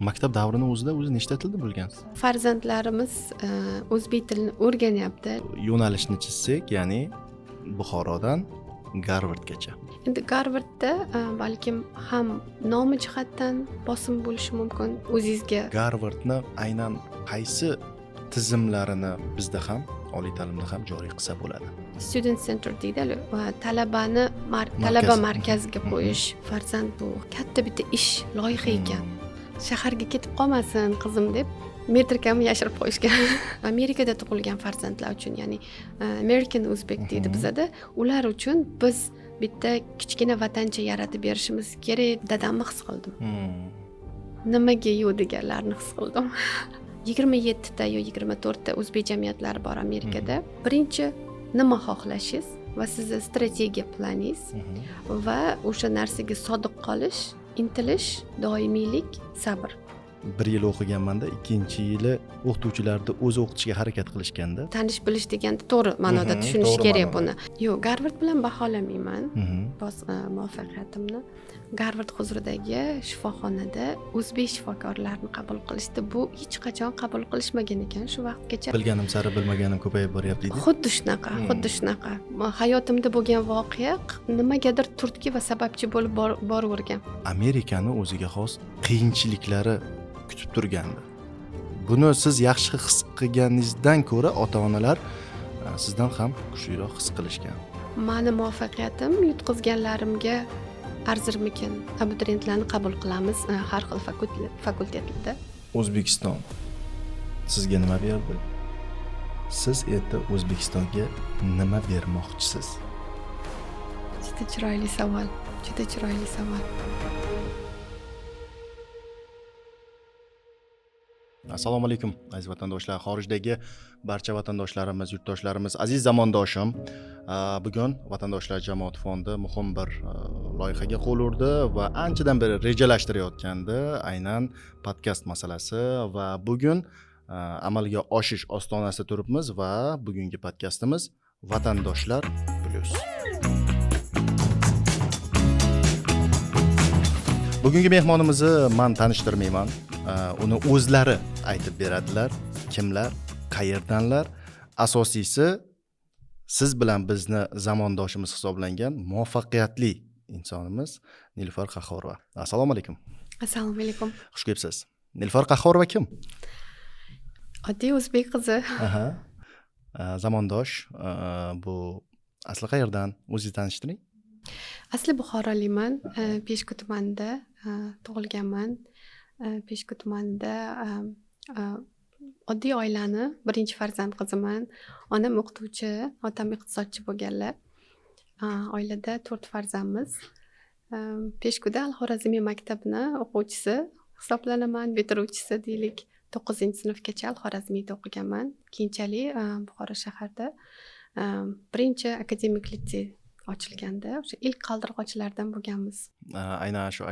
maktab davrini o'zida nechta tilda bo'lgansiz? Farzandlarimiz o'zbek tilini o'rganyapti. Yo'nalishni chizsak, ya'ni Buxorodan Garvardgacha. Endi Garvardda balkim ham nomi jihatdan bosim bo'lishi mumkin. O'zingizga Garvardni aynan qaysi tizimlarini bizda ham oliy ta'limda ham joriy qilsa bo'ladi? student center deydi, talabani Markaz. talaba markaziga qo'yish. Farzand bu katta bitta ish, loyiha ekan. Shaharga ketib qolmasin qizim deb metrikamni yashirib qo'yishgan. Amerikada tug'ilgan farzandlar uchun, ya'ni American Uzbek deydi bizada, ular uchun biz bitta kichkina vatancha yaratib berishimiz kerak, dadamni his qildim. Nimaga yo'q deganlarni his qildim. 27 ta yo 24 ta o'zbek jamiyatlari bor Amerikada. Birinchi nima xohlashingiz va sizni strategiya planingiz va o'sha narsaga sodiq qolish, intilish, doimiylik, sabr. Bir yil o'qiganmanda, ikkinchi yili o'qituvchilarni o'zi o'qitishga harakat qilishganda. Tanish bilish deganda to'g'ri ma'noda tushunish to'g'ri kerak ma'noda. buni. Yo'q, Garvard bilan baholamayman. Muvaffaqiyatimni Garvard huzuridagi shifoxonada o'zbek shifokorlarni qabul qilishdi. Bu hech qachon qabul qilishmagan ekan shu vaqtgacha. Bilganim sari bilmaganim ko'payib boryapti deydi. Xuddi shunaqa. Hayotimda bo'lgan voqea nimagadir turtki va sababchi bo'lib boravergan. Amerikani o'ziga xos qiyinchiliklari kutib turgandi. Buni siz yaxshi his qilganingizdan ko'ra ota-onalar sizdan ham kuchliroq his qilishgan. Mani muvaffaqiyatim yutqizganlarimga arzirmikin? Abituriyentlarni qabul qilamiz har xil fakultetlarda. O'zbekiston sizga nima berdi? Siz endi O'zbekistonga nima bermoqchisiz? Juda chiroyli savol. Assalomu alaykum aziz vatandoshlar, xorijdagi barcha vatandoshlarimiz, yurtdoshlarimiz, aziz zamondoshim. Bugun Vatandoshlar jamoat fondi muhim bir loyihaga qo'l urdi va anchadan beri rejalashtirayotgandi aynan podkast masalasi va bugun amalga oshish ostonasida turibmiz va bugungi podkastimiz Vatandoshlar plus. Bugungi mehmonimizni men tanishtirmayman. Uni o'zlari aytib beradilar. Kimlar, qayerdanlar? Asosiysi siz bilan bizni zamondoshimiz hisoblangan muvaffaqiyatli insonimiz Nilufar Qahhorova. Assalomu alaykum. Assalomu alaykum. Xush kelibsiz. Nilufar Qahhorova kim? Oddiy o'zbek qizi. Zamondosh. Bu asli qayerdan? O'zingizni tanishtiring. Asli Buxoroliman, Peshku tumanida tug'ilganman. Peshku tumanida oddiy oilani birinchi farzand qiziman. Onam o'qituvchi, otam iqtisodchi bo'lganlar. Oilada 4 farzandmiz. Peshkuda Al-Xorazmiy maktabini o'quvchisi hisoblanaman, bitiruvchisi deylik. 9-sinfgacha Al-Xorazmiyda o'qiganman. Keyinchalik Buxoro shaharda birinchi akademik litsey ochilganda, o'sha ilk qaldirg'ochlardan bo'lganmiz. Aynan shu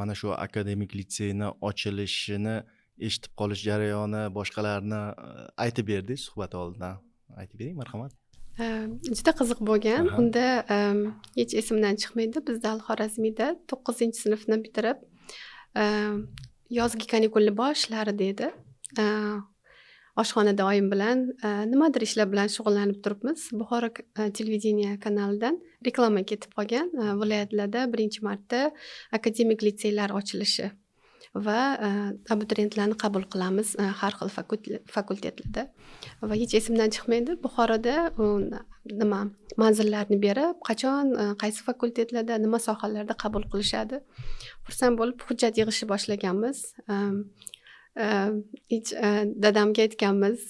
mana shu akademik litseyni ochilishini eshitib qolish jarayoni boshqalarni aytib berdingiz suhbat oldidan. Aytib bering, marhamat. Juda qiziq bo'lgan. Unda hech esimdan chiqmaydi. Bizda Al-Xorazmiyda 9-sinfni bitirib yozgi kanikulla boshlarida edi. Oshxonada oyim bilan nimadir ishlar bilan shug'ullanib turibmiz. Buxoro televideniya kanalidan reklama ketib qolgan. Viloyatlarda birinchi marta akademik litseylar ochilishi va abituriyentlarni qabul qilamiz har xil fakultetlarda. Va hech esimdan chiqmaydi. Buxoroda nima manzillarni berib, qachon qaysi fakultetlarda, nima sohalarda qabul qilishadi. Xursand bo'lib hujjat yig'ishni boshlaganmiz. Dadamga aytganmiz,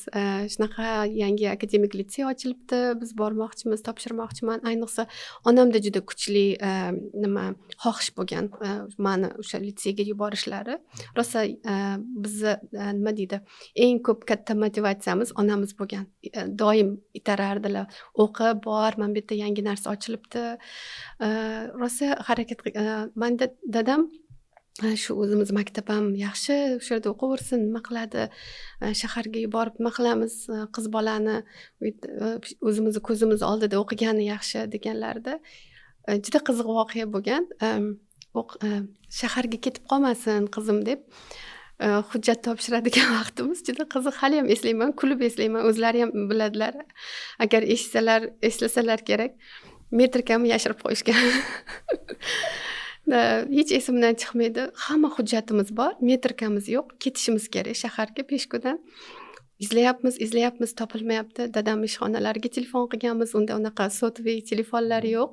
shunaqa yangi akademik litsey ochilibdi, biz bormoqchimiz, topshirmoqchiman. Ayniqsa onamda juda kuchli xohish bo'lgan meni o'sha litseyga yuborishlari. Rosa bizni nima deydi, eng ko'p katta motivatsiyamiz onamiz bo'lgan. Doim itarardilar. O'qi, bor, mana bu yerda yangi narsa ochilibdi. Rosa harakat menda dadam shu o'zimiz maktab ham yaxshi, o'sha yerda o'qiversin, nima qiladi, shaharga yuborib nima qilamiz, qiz bolani o'zimizni ko'zimiz oldida o'qigani yaxshi deganlarda juda qiziq voqea bo'lgan. Shaharga ketib qolmasin qizim deb hujjat topshiradigan vaqtimiz juda qiziq. Hali ham eslayman, kulib eslayman. O'zlari ham biladilar. Agar eslasalar kerak. Metrikani yashirib qo'yishgan. Hech esimdan chiqmaydi. Hamma hujjatimiz bor, metrikamiz yo'q. Ketishimiz kerak shaharga peshko'dan. Izlayapmiz, topilmayapti. Dadam ishxonalariga telefon qilganmiz. Unda unaqa sotviy telefonlar yo'q.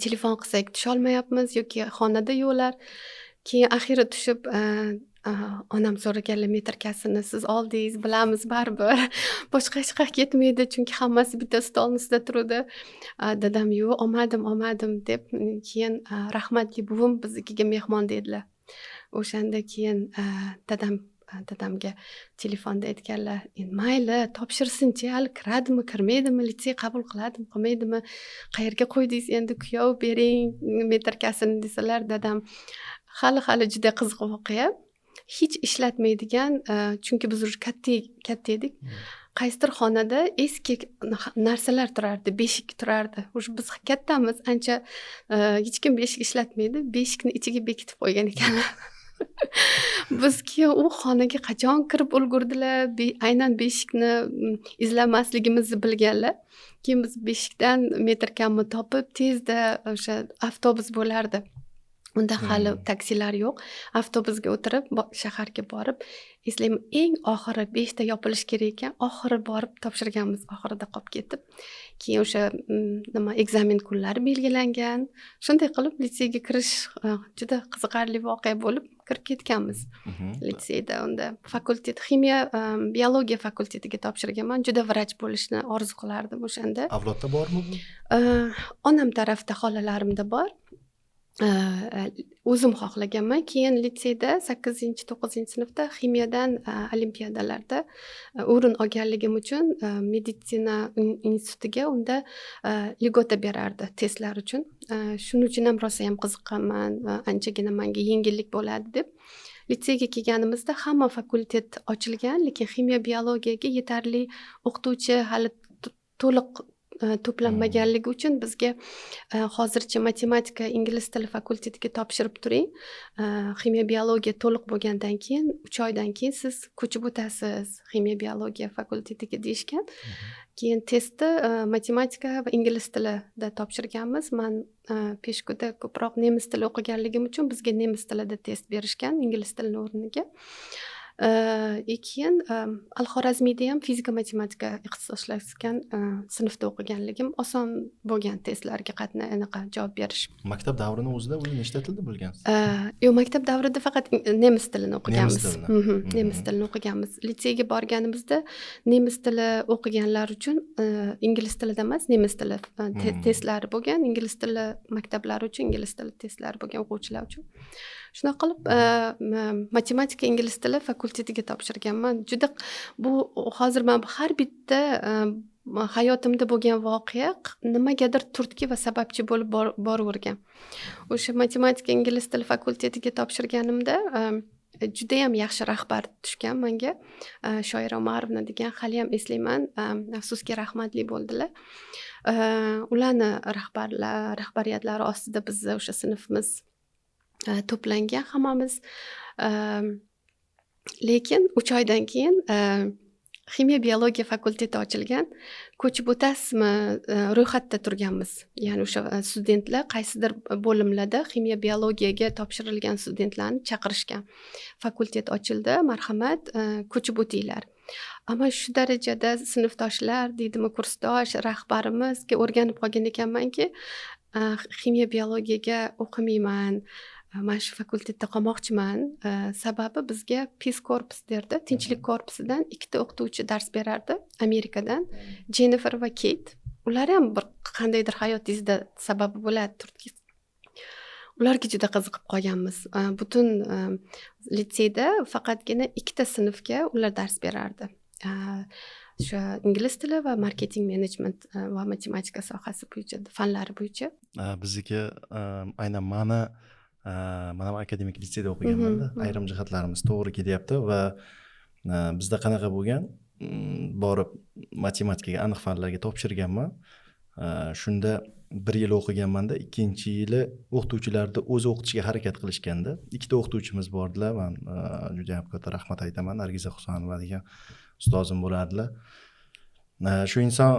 Telefon qilsak tusholmayapmiz yoki xonada yo'qlar. Keyin axiri tushib onam so'raganlar metrikasini siz oldingiz, bilamiz baribir. Boshqa hech qayerga ketmaydi, chunki hammasi bitta stolning ustida turadi. Dadam yo'q, olmadim deb keyin rahmatli buvim biznikiga mehmon dedilar. O'shanda keyin dadamga telefonda aytganlar, endi mayli, topshirsinchi, hali kiradimi, kirmaydimi, litsey qabul qiladimi, qilmaydimi, qayerga qo'ydingiz endi kuyov bering metrikasini desalar, dadam hali juda qiziq voqea. Hech ishlatmaydigan, chunki biz katta edik. Qaysidir xonada eski narsalar turardi, beshik turardi. Biz kattamiz, ancha hech kim beshik ishlatmaydi, beshikni ichiga bekitib qo'ygan ekanlar. Biz keyin u xonaga qachon kirib ulgurdilar, aynan beshikni izlamasligimizni bilganlar. Keyin biz beshikdan metrikamni topib, tezda o'sha avtobus bo'lardi. Unda hali taksilar yo'q. Avtobusga o'tirib shaharga borib, eslayman, eng oxiri 5 ta yopilish kerak ekan, oxiri borib topshirganmiz, oxirida qolib ketib. Keyin o'sha ekzamen kunlari belgilangan. Shunday qilib litseyga kirish juda qiziqarli voqea bo'lib kirib ketganmiz. Litseyda unda fakultet ximiya, biologiya fakultetiga topshirganman. Juda vrach bo'lishni orzu qilardim o'shanda. Avlodda bormi bu? Onam tarafda xolalarimda bor. O'zim xohlaganman. Keyin litseyda 8-9-sinfda ximiyadan olimpiadalarda o'rin olganligim uchun meditsina institutiga unda ligota berardi testlar uchun. Shuning uchun ham rosa ham qiziqqanman, anchagina menga yengillik bo'ladi deb. Litseyga kelganimizda hamma fakultet ochilgan, lekin ximiya biologiyaga yetarli o'qituvchi hali to'liq to'planmaganligi uchun bizga hozircha matematika, ingliz tili fakultetiga topshirib turing. Ximiya biologiya to'liq bo'lgandan keyin 3 oydan keyin siz ko'chib o'tasiz ximiya biologiya fakultetiga deyishgan. Keyin testni matematika va ingliz tilida topshirganmiz. Men peshko'da ko'proq nemis tili o'qiganligim uchun bizga nemis tilida test berishgan ingliz tilini o'rniga. Keyin Al-Xorazmiyda ham fizika matematika ixtisoslashgan sinfda o'qiganligim oson bo'lgan testlarga javob berish. Maktab davrini o'zida nechta tilda bilgansiz? Yo'q, maktab davrida faqat nemis tilini o'qiganmiz. Nemis tilini o'qiganmiz. Litseyga borganimizda nemis tili o'qiganlar uchun ingliz tilida emas, nemis tili testlari bo'lgan, ingliz tili maktablari uchun ingliz tili testlari bo'lgan o'quvchilar uchun. Shunaqa qilib matematika, ingliz tili fakultetiga topshirganman. Juda bu hozir men har bitta hayotimda bo'lgan voqea nimagadir turtki va sababchi bo'lib boravergan. O'sha matematika, ingliz tili fakultetiga topshirganimda juda ham yaxshi rahbar tushgan menga. Shoira Umarovna degan, hali ham eslayman, afsuski rahmatli bo'ldilar. Ularni rahbariyatlari ostida bizning o'sha sinfimiz to'plangan hammamiz. Lekin 3 oydan keyin ximiya biologiya fakulteti ochilgan. Ko'chib o'tasizmi ro'yxatda turganmiz. Ya'ni o'sha studentlar qaysidir bo'limlarda ximiya biologiyaga topshirilgan studentlarni chaqirishgan. Fakultet ochildi, marhamat, ko'chib o'tinglar. Ammo shu darajada sinfdoshlar, deydimi, kursdosh, rahbarimizga o'rganib qolgan ekanmanki, ximiya biologiyaga o'qimayman. Men shu fakultetda qolmoqchiman. Sababi bizga Peace Corps derdi. Tinchlik korpusidan 2 ta o'qituvchi dars berardi Amerikadan, Jennifer va Kate. Ular ham bir qandaydir hayotingizda sababi bo'ladi turtki. Ularga juda qiziqib qolganmiz. Butun litseyda faqatgina 2 ta sinfga ular dars berardi. O'sha ingliz tili va marketing menejment va matematika sohasi bo'yicha, fanlari bo'yicha. Bizniki aynan mana akademik litseyda o'qiganman-da. Ayrim jihatlarimiz to'g'ri kelyapti va bizda qanaqa bo'lgan, borib matematikaga, aniq fanlarga topshirganman. Shunda 1 yil o'qiganmanda, ikkinchi yili o'qituvchilarni o'zi o'qitishga harakat qilishganda, ikkita o'qituvchimiz bordilar. Men juda ham katta rahmat aytaman. Nargiza Husanova degan ustozim bo'lardilar. Shu inson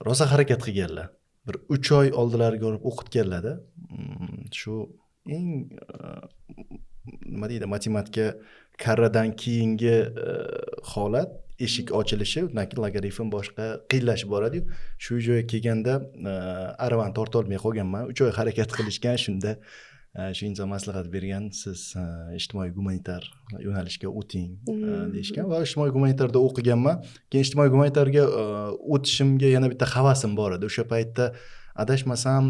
rosa harakat qilganlar. Bir 3 oy oldilariga borib o'qitganlar-da. Shu eng nima deydi, matematika karradan keyingi holat, eshik ochilishi, undan keyin logarifm boshqa qiyinlashib boradi-yu. Shu joyga kelganda aravan tortolmay qolganman. 3 oy harakat qilishgan, shunda shu inson maslahat bergan, siz ijtimoiy gumanitar yo'nalishga o'ting deyishgan va ijtimoiy gumanitarda o'qiganman. Keyin ijtimoiy gumanitarga o'tishimga yana bitta havasim bor edi. O'sha paytda adashmasam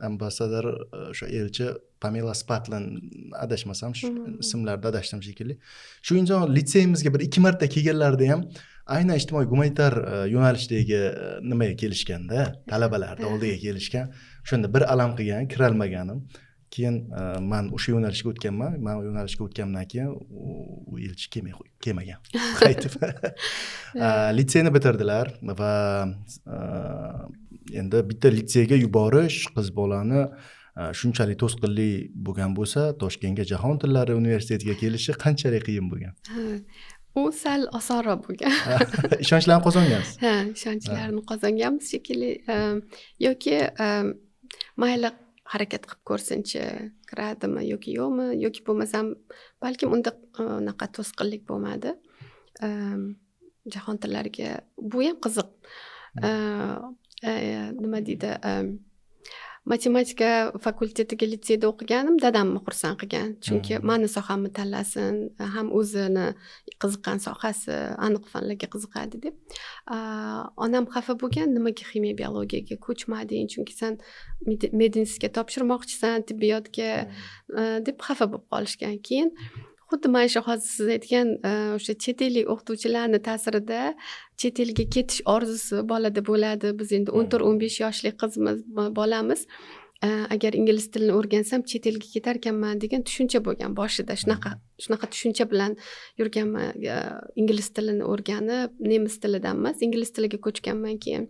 ambassador o'sha elchi Pamela Spatlin, adashmasam ismlarda adashdim shekilli. Shu inson litseyimizga bir 2 marta kelganlarida ham aynan ijtimoiy gumanitar yo'nalishdagi nimaga kelishganda, talabalarning oldiga kelishgan. O'shanda bir alam qilgan, kira olmaganim. Keyin men o'sha yo'nalishga o'tganman. Men o yo'nalishga o'tgandan keyin u elchi kelmagan. Qaytib litseyni bitirdilar va endi bitta litseyga yuborish qiz bolani shunchalik to'sqinli bo'lgan bo'lsa, Toshkentga Jahon tillari universitetiga kelishi qanchalik qiyin bo'lgan? U sal osonroq bo'lgan. Ishonchlarni qozongansiz? Ha, ishonchlarni qozonganmiz shekilli. Yoki mayli harakat qilib ko'rsinchi, kiradimi yoki yo'qmi, yoki bo'lmasam balkim unda unaqa to'sqinlik bo'lmadi. Jahon tillariga bu ham qiziq. Nima deydi, matematika fakultetiga litseyda o'qiganim dadamni xursand qilgan. Chunki meni sohamni tanlasin, ham o'zini qiziqqan sohasi, aniq fanlarga qiziqadi deb. Onam xafa bo'lgan, nimaga ximiya biologiyaga ko'chmading, chunki sen medinskaga topshirmoqchisan, tibbiyotga deb xafa bo'lib qolishgan. Keyin xuddi mana shu hozir siz aytgan o'sha chet ellik o'qituvchilarni ta'sirida chet elga ketish orzusi bolada bo'ladi. Biz endi 14-15 yoshli qizimiz, bolamiz. Agar ingliz tilini o'rgansam chet elga ketar ekanman degan tushuncha bo'lgan boshida. Shunaqa tushuncha bilan yurganman. Ingliz tilini o'rganib, nemis tilidan emas, ingliz tiliga ko'chganman keyin.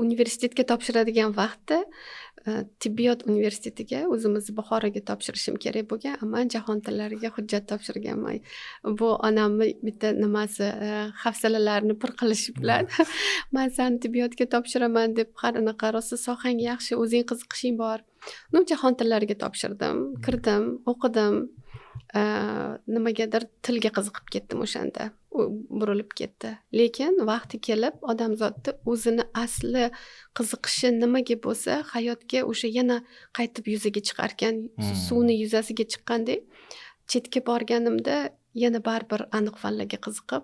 Universitetga topshiradigan vaqtda tibbiyot universitetiga o'zimizni Buxoroga topshirishim kerak bo'lgan, ammo jahon tillariga hujjat topshirganman. Bu onamni bitta nimasi, hafsalalarini pir qilishi bilan men seni tibbiyotga topshiraman deb, qanaqa rosa sohang yaxshi, o'zing qiziqishing bor. Jahon tillariga topshirdim, kirdim, o'qidim. Nimagadir tilga qiziqib ketdim o'shanda. Burilib ketdi. Lekin vaqti kelib odamzodni o'zini asli qiziqishi nimaga bo'lsa, hayotga o'sha yana qaytib yuzaga chiqarkan, suvni yuzasiga chiqqandek, chetga borganimda yana baribir aniq fanlarga qiziqib,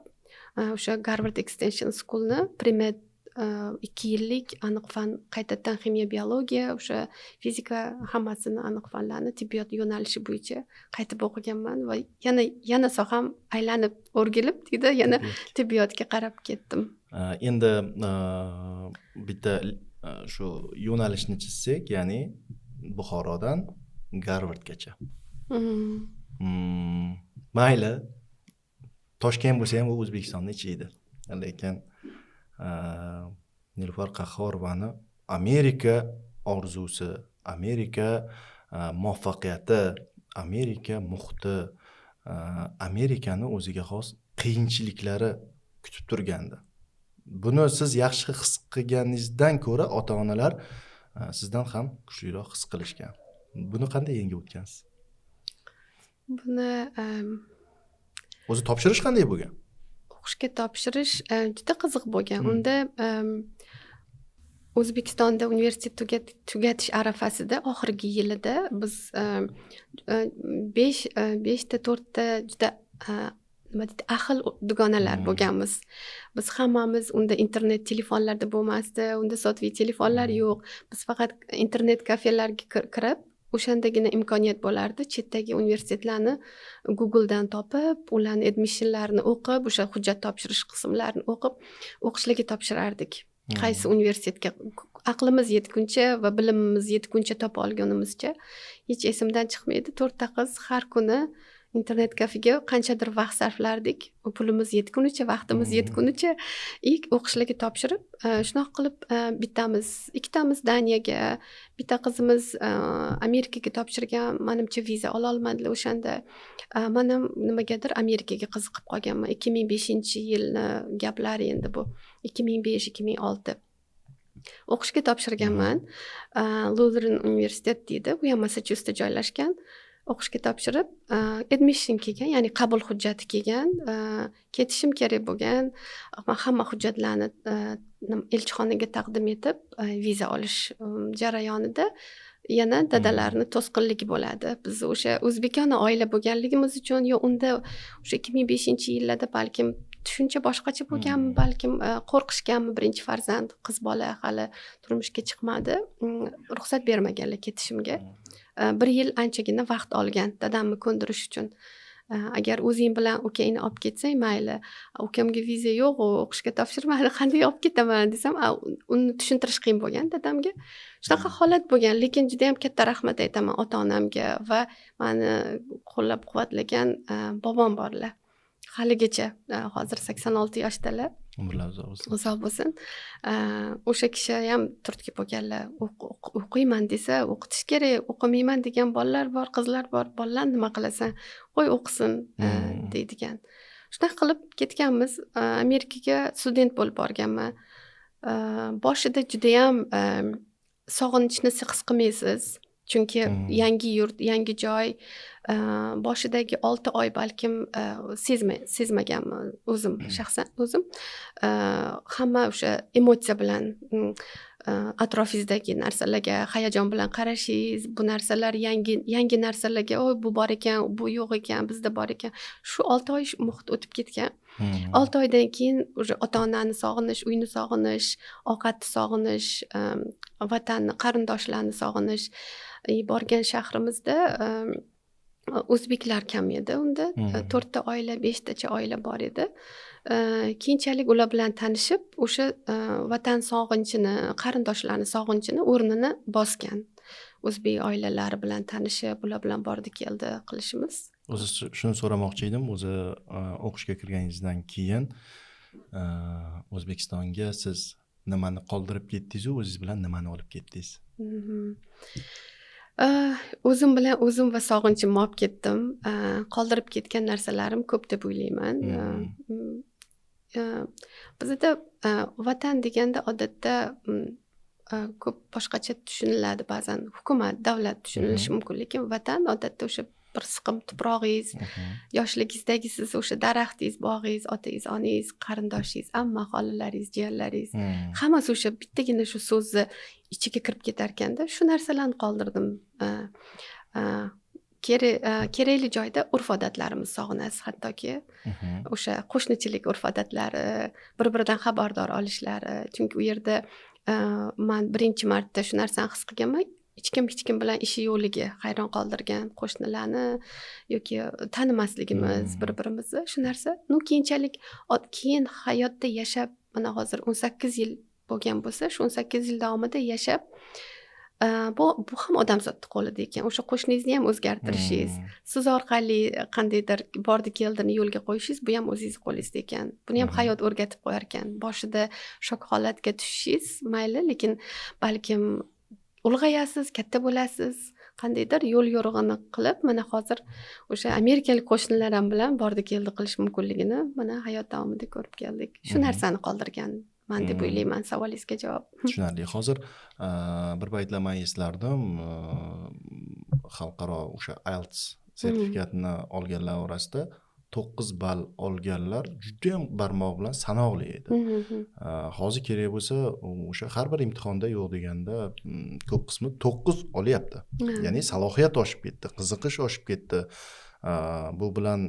o'sha Harvard Extension School'ni Premed 2 yillik aniq fan, qaytadan ximiya biologiya, o'sha fizika, hammasini aniq fanlarni tibbiyot yo'nalishi bo'yicha qaytib o'qiganman va yana soham aylanib o'rgilib deydi, yana tibbiyotga qarab ketdim. Endi bitta shu yo'nalishni chizsak, ya'ni Buxorodan Harvardgacha. Mayli, Toshkent bo'lsa ham u O'zbekistonning ichi edi. Lekin Nilufar Qahhorovani Amerika orzusi, Amerika muvaffaqiyati, Amerika muhiti, Amerikani o'ziga xos qiyinchiliklari kutib turgandi. Buni siz yaxshi his qilganingizdan ko'ra ota-onalar sizdan ham kuchliroq his qilishgan. Buni qanday yengib o'tgansiz? Buni o'zi topshirish qanday bo'lgan? O'qishga topshirish juda qiziq bo'lgan. Unda O'zbekistonda universitet tugatish arafasida oxirgi yilida biz 5 ta 4 ta juda nima deydi, ahil dugonalar bo'lganmiz. Biz hammamiz unda internet telefonlarda bo'lmasdi, unda sotli telefonlar yo'q. Biz faqat internet kafelarga kirib, o'shandagina imkoniyat bo'lardi. Chetdagi universitetlarni Googledan topib, ularning admissionlarini o'qib, o'sha hujjat topshirish qismlarini o'qib, o'qishlarga topshirardik. Qaysi universitetga aqlimiz yetguncha va bilimimiz yetguncha topa olganimizcha hech esimdan chiqmaydi. 4 ta qiz har kuni internet kafega qanchadir vaqt sarflardik. Pulimiz yetgunicha, vaqtimiz yetgunicha o'qishlarga topshirib, shunaqa qilib ikkitamiz Daniyaga, bitta qizimiz Amerikaga topshirgan. Menimcha viza ola olmadilar o'shanda. Men ham nimagadir Amerikaga qiziqib qolganman. 2005-yilni gaplari endi bu. 2005-2006. O'qishga topshirganman. Lutheran universitet deydi. Bu ham Massachusettsda joylashgan. O'qishga topshirib, admission kelgan, ya'ni qabul hujjati kelgan. Ketishim kerak bo'lgan. Men hamma hujjatlarni elchixonaga taqdim etib, viza olish jarayonida yana dadalarni to'sqinligi bo'ladi. Biz o'sha o'zbekona oila bo'lganligimiz uchun yo unda o'sha 2005-yillarda balkim tushuncha boshqacha bo'lganmi, balkim qo'rqishganmi, birinchi farzand, qiz bola hali turmushga chiqmadi. Ruxsat bermaganlar ketishimga. 1 yil anchagina vaqt olgan dadamni ko'ndirish uchun. Agar o'zing bilan ukangni olib ketsang mayli, ukamga viza yo'q, o'qishga topshirmadi, qanday olib ketaman desam, uni tushuntirish qiyin bo'lgan dadamga. Shunaqa holat bo'lgan, lekin juda ham katta rahmat aytaman ota-onamga va meni qo'llab-quvvatlagan bobom borlar. Haligacha hozir 86 yoshdalar. Umrlar uzoq bo'lsin. Uzoq bo'lsin. O'sha kishi ham turtki bo'lganlar. O'qiyman desa, o'qitish kerak, o'qimayman degan bolalar bor, qizlar bor. Bolalar nima qilasan? Qo'y o'qisin deydigan. Shunaqa qilib ketganmiz. Amerikaga student bo'lib borganman. Boshida juda ham sog'inchni his qilmaysiz. Chunki yangi yurt, yangi joy, boshidagi 6 oy balkim sezmaganman o'zim, shaxsan o'zim. Hamma o'sha emotsiya bilan atrofingizdagi narsalarga hayajon bilan qarashingiz, bu narsalar yangi narsalarga, bu bor ekan, bu yo'q ekan, bizda bor ekan. Shu 6 oy muhit o'tib ketgan. 6 oydan keyin o'sha ota-onani sog'inish, uyni sog'inish, ovqatni sog'inish, vatanni, qarindoshlarni sog'inish. Borgan shahrimizda o'zbeklar kam edi unda. 4 ta oila, 5 tacha oila bor edi. Keyinchalik ular bilan tanishib, o'sha vatan sog'inchini, qarindoshlarni sog'inchini o'rnini bosgan. O'zbek oilalari bilan tanishib, ular bilan bordi keldi qilishimiz. O'zi shuni so'ramoqchi edim, o'zi o'qishga kirganingizdan keyin O'zbekistonga siz nimani qoldirib ketdingiz, o'zingiz bilan nimani olib ketdingiz? O'zim bilan o'zim va sog'inchimni olib ketdim. Qoldirib ketgan narsalarim ko'p deb o'ylayman. Bizda vatan deganda odatda ko'p boshqacha tushuniladi ba'zan. Hukumat, davlat tushunilishi mumkin, lekin vatan odatda o'sha bir siqim tuprog'ingiz, yoshligingizdagi siz o'sha daraxtingiz, bog'ingiz, otangiz, onangiz, qarindoshingiz, amma, xolalaringiz, jiyanlaringiz, hammasi o'sha bittagina shu so'zni ichiga kirib ketar ekanda, shu narsalarni qoldirdim. Kerakli joyda urf-odatlarimiz sog'inasiz, hattoki o'sha qo'shnichilik urf-odatlari, bir-biridan xabardor olishlari, chunki u yerda men birinchi marta shu narsani his qilganman. Hech kim bilan ishi yo'qligi hayron qoldirgan, qo'shnilarni yoki tanimasligimiz bir-birimizni, shu narsa. Keyinchalik keyin hayotda yashab, mana hozir 18 yil bo'lgan bo'lsa, shu 18 yil davomida yashab, bu ham odamzodning qo'lida ekan. O'sha qo'shningizni ham o'zgartirishingiz, siz orqali qandaydir bordi keldini yo'lga qo'yishingiz, bu ham o'zingiz qo'lingizda ekan. Buni ham hayot o'rgatib qo'yar ekan. Boshida shok holatga tushishingiz mayli, lekin balkim ulg'ayasiz, katta bo'lasiz, qandaydir yo'l yo'rig'ini qilib, mana hozir o'sha amerikalik qo'shnilarim bilan bordi keldi qilish mumkinligini mana hayot davomida ko'rib keldik. Shu narsani qoldirganman deb o'ylayman. Savolingizga javob. Tushunarli. Hozir bir paytlar men eslardim, xalqaro o'sha IELTS sertifikatini olganlar orasida 9 ball olganlar juda ham barmoq bilan sanoqli edi. Hozir kerak bo'lsa, o'sha har bir imtihonda yo'q deganda ko'p qismi 9 olyapti. Ya'ni salohiyat oshib ketdi, qiziqish oshib ketdi. Bu bilan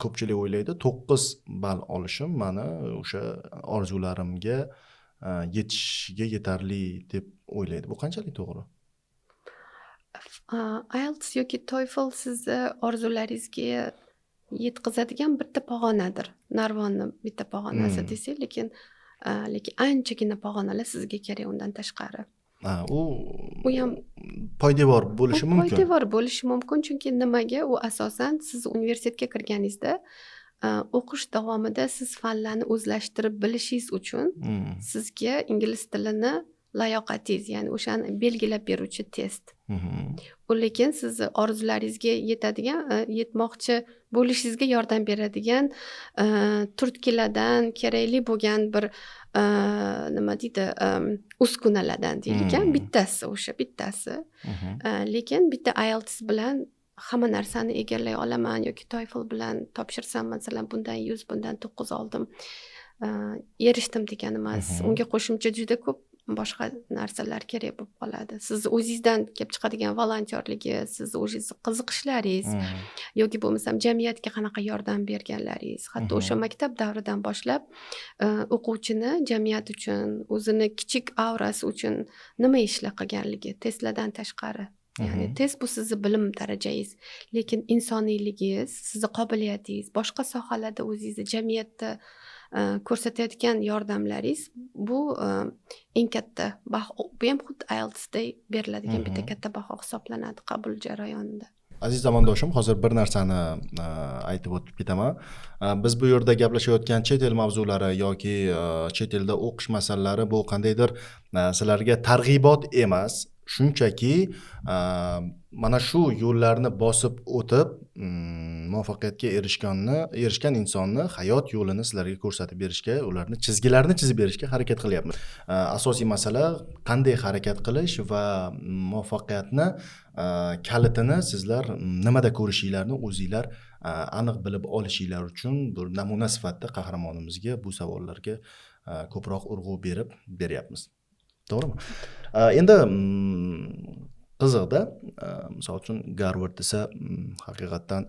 ko'pchilik o'ylaydi, 9 ball olishim meni o'sha orzularimga yetishiga yetarli deb o'ylaydi. Bu qanchalik to'g'ri? IELTS yoki TOEFL sizni orzularingizga yetkazadigan bitta pog'onadir. Narvonni bitta pog'onasi desak, lekin anchagina pog'onalar sizga kerak undan tashqari. U u ham poydevor bo'lishi mumkin. poydevor bo'lishi mumkin, chunki nimaga? U asosan siz universitetga kirganingizda o'qish davomida siz fanlarni o'zlashtirib bilishingiz uchun sizga ingliz tilini layoqatingiz, ya'ni o'shani belgilab beruvchi test. U lekin sizni orzularingizga yetmoqchi bo'lishingizga yordam beradigan turtkilardan kerakli bo'lgan bir nima deydi, uskunalardan deylik, bittasi. Lekin bitta IELTS bilan hamma narsani egallay olaman yoki TOEFL bilan topshirsam, masalan, bundan 100, bundan 9 oldim, erishdim degani emas. Unga qo'shimcha juda ko'p boshqa narsalar kerak bo'lib qoladi. Sizni o'zingizdan kelib chiqadigan volontyorligi, sizni o'zingizni qiziqishlaringiz yoki bo'lmasam jamiyatga qanaqa yordam berganlaringiz, hatto o'sha maktab davridan boshlab o'quvchini jamiyat uchun, o'zini kichik aurasi uchun nima ishlar qilganligi testlardan tashqari. Ya'ni test bu sizni bilim darajangiz, lekin insoniyligingiz, sizni qobiliyatingiz, boshqa sohalarda o'zingizni jamiyatda ko'rsatayotgan yordamlaringiz bu eng katta baho. Bu ham xuddi IELTSday beriladigan bitta katta baho hisoblanadi qabul jarayonida. Aziz zamondoshim, hozir bir narsani aytib o'tib ketaman. Biz bu yerda gaplashayotgan chet el mavzulari yoki chet elda o'qish masalalari bu qandaydir sizlarga targ'ibot emas, shunchaki mana shu yo'llarni bosib o'tib muvaffaqiyatga erishgan insonni hayot yo'lini sizlarga ko'rsatib berishga, ularni chizgilarini chizib berishga harakat qilyapmiz. Asosiy masala qanday harakat qilish va muvaffaqiyatni kalitini sizlar nimada ko'rishinglarni o'zinglar aniq bilib olishinglar uchun bir namuna sifatida qahramonimizga bu savollarga ko'proq urg'u beryapmiz. To'g'rimi? Endi qiziqda, misol uchun Garvard desa, haqiqatdan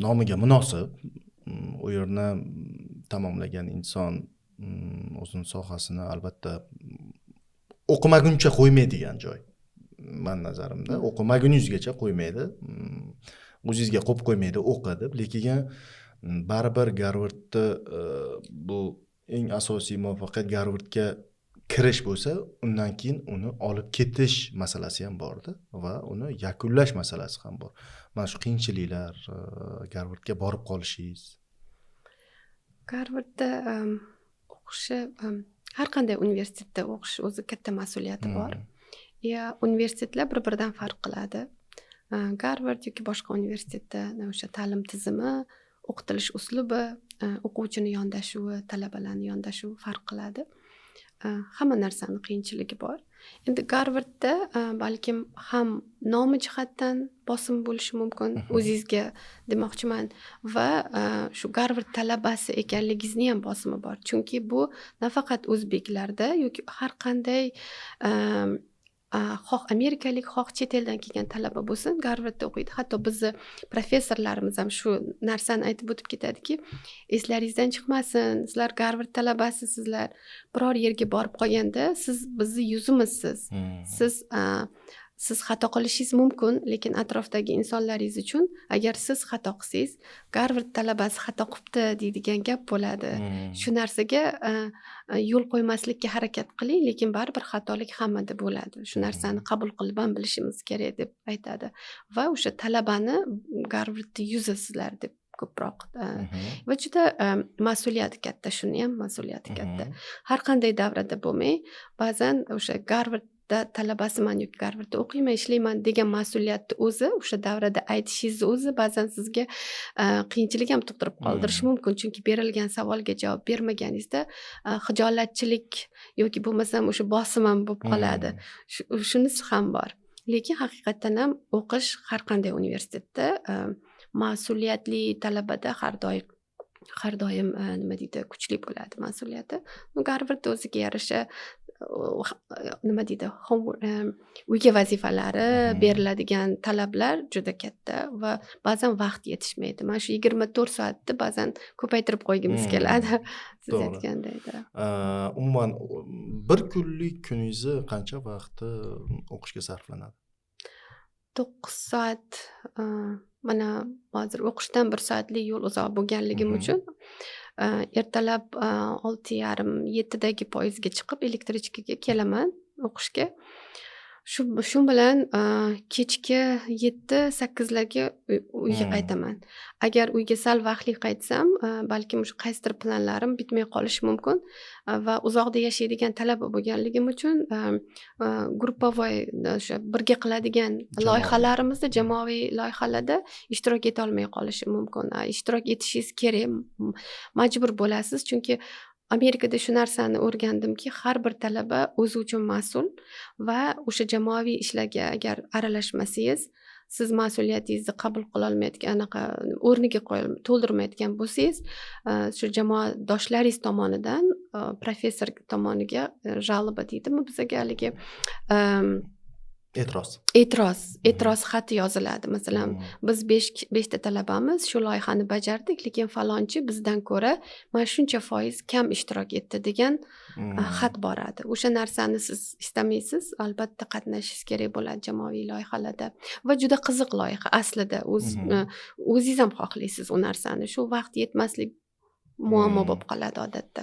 nomiga munosib, u yerni tamomlagan inson o'zini sohasini albatta o'qimaguncha qo'ymaydigan joy. Men nazarimda o'qimaguningizgacha qo'ymaydi. O'zingizga qo'yib qo'ymaydi, o'qi deb, lekin baribir Garvardda bu eng asosiy muvaffaqiyat Garvardga kirish bo'lsa, undan keyin uni olib ketish masalasi ham bordi va uni yakunlash masalasi ham bor. Mana shu qiyinchiliklar, Garvardga borib qolishingiz. Garvardda o'qishi, har qanday universitetda o'qish o'zi katta mas'uliyati bor. Universitetlar bir-biridan farq qiladi. Garvard yoki boshqa universitetda o'sha ta'lim tizimi, o'qitilish uslubi, o'quvchini yondashuvi, talabalarni yondashuvi farq qiladi. Hamma narsani qiyinchiligi bor. Endi Garvardda balkim ham nomi jihatdan bosim bo'lishi mumkin o'zingizga demoqchiman va shu Garvard talabasi ekanligingizni ham bosimi bor. Chunki bu nafaqat o'zbeklarda yoki har qanday xoh amerikalik, xoh chet eldan kelgan talaba bo'lsin, Garvardda o'qiydi. Hatto bizni professorlarimiz ham shu narsani aytib o'tib ketadiki, eslaringizdan chiqmasin, sizlar Garvard talabasisizlar. Biror yerga borib qolganda siz bizni yuzimizsiz. Siz xato qilishingiz mumkin, lekin atrofdagi insonlaringiz uchun agar siz xato qilsangiz, Garvard talabasi xato qilibdi deydigan gap bo'ladi. Shu narsaga yo'l qo'ymaslikka harakat qiling, lekin baribir xatolik hammada bo'ladi. Shu narsani qabul qilib ham bilishimiz kerak deb aytadi va o'sha talabani Garvardda yuzasizlar deb ko'proq va juda mas'uliyati katta, shuni ham mas'uliyati katta. Har qanday davrada bo'lmay, ba'zan o'sha Garvard talabasiman yoki Garvardda o'qiyman, ishlayman degan mas'uliyatni o'zi o'sha davrada aytishingiz o'zi ba'zan sizga qiyinchilik ham tug'dirib qoldirishi mumkin, chunki berilgan savolga javob bermaganingizda xijolatchilik yoki bo'lmasam o'sha bosim ham bo'lib qoladi. Shunisi ham bor. Lekin haqiqatan ham o'qish har qanday universitetda mas'uliyatli talabada har doim nima deydi, kuchli bo'ladi mas'uliyati. Garvardda o'ziga yarasha nima deydi, uyga vazifalari beriladigan talablar juda katta va ba'zan vaqt yetishmaydi. Mana shu 24 soatni ba'zan ko'paytirib qo'ygimiz keladi. Siz aytgandek. Umuman bir kunlik kuningizni qancha vaqti o'qishga sarflanadi? 9 soat. Mana hozir o'qishdan 1 soatlik yo'l uzoq bo'lganligim uchun ertalab 6:30-7dagi poyezdga chiqib elektrichkaga kelaman o'qishga. Shu bilan kechki 7-8larga uyga qaytaman. Agar uyga sal vaqtli qaytsam, balkim o'sha qaysidir planlarim bitmay qolishi mumkin va uzoqda yashaydigan talaba bo'lganligim uchun gruppovoy o'sha birga qiladigan loyihalarimizda, jamoaviy loyihalarda ishtirok eta olmay qolishim mumkin. Ishtirok etishingiz kerak, majbur bo'lasiz, chunki Amerikada shu narsani o'rgandimki, har bir talaba o'zi uchun mas'ul va o'sha jamoaviy ishlarga agar aralashmasangiz, siz mas'uliyatingizni qabul qila olmayotgan, anaqa o'rniga to'ldirmayotgan bo'lsangiz, shu jamoadoshlaringiz tomonidan professor tomoniga жалоба deydimi bizga haligi e'tiroz xati yoziladi. Masalan, biz 5 ta talabamiz shu loyihani bajardik, lekin falonchi bizdan ko'ra mana shuncha foiz kam ishtirok etdi degan xat boradi. O'sha narsani siz istamaysiz, albatta qatnashishingiz kerak bo'ladi jamoaviy loyihalarda va juda qiziq loyiha aslida. O'zingiz ham xohlaysiz u narsani. Shu vaqt yetmaslik muammo bo'lib qoladi odatda.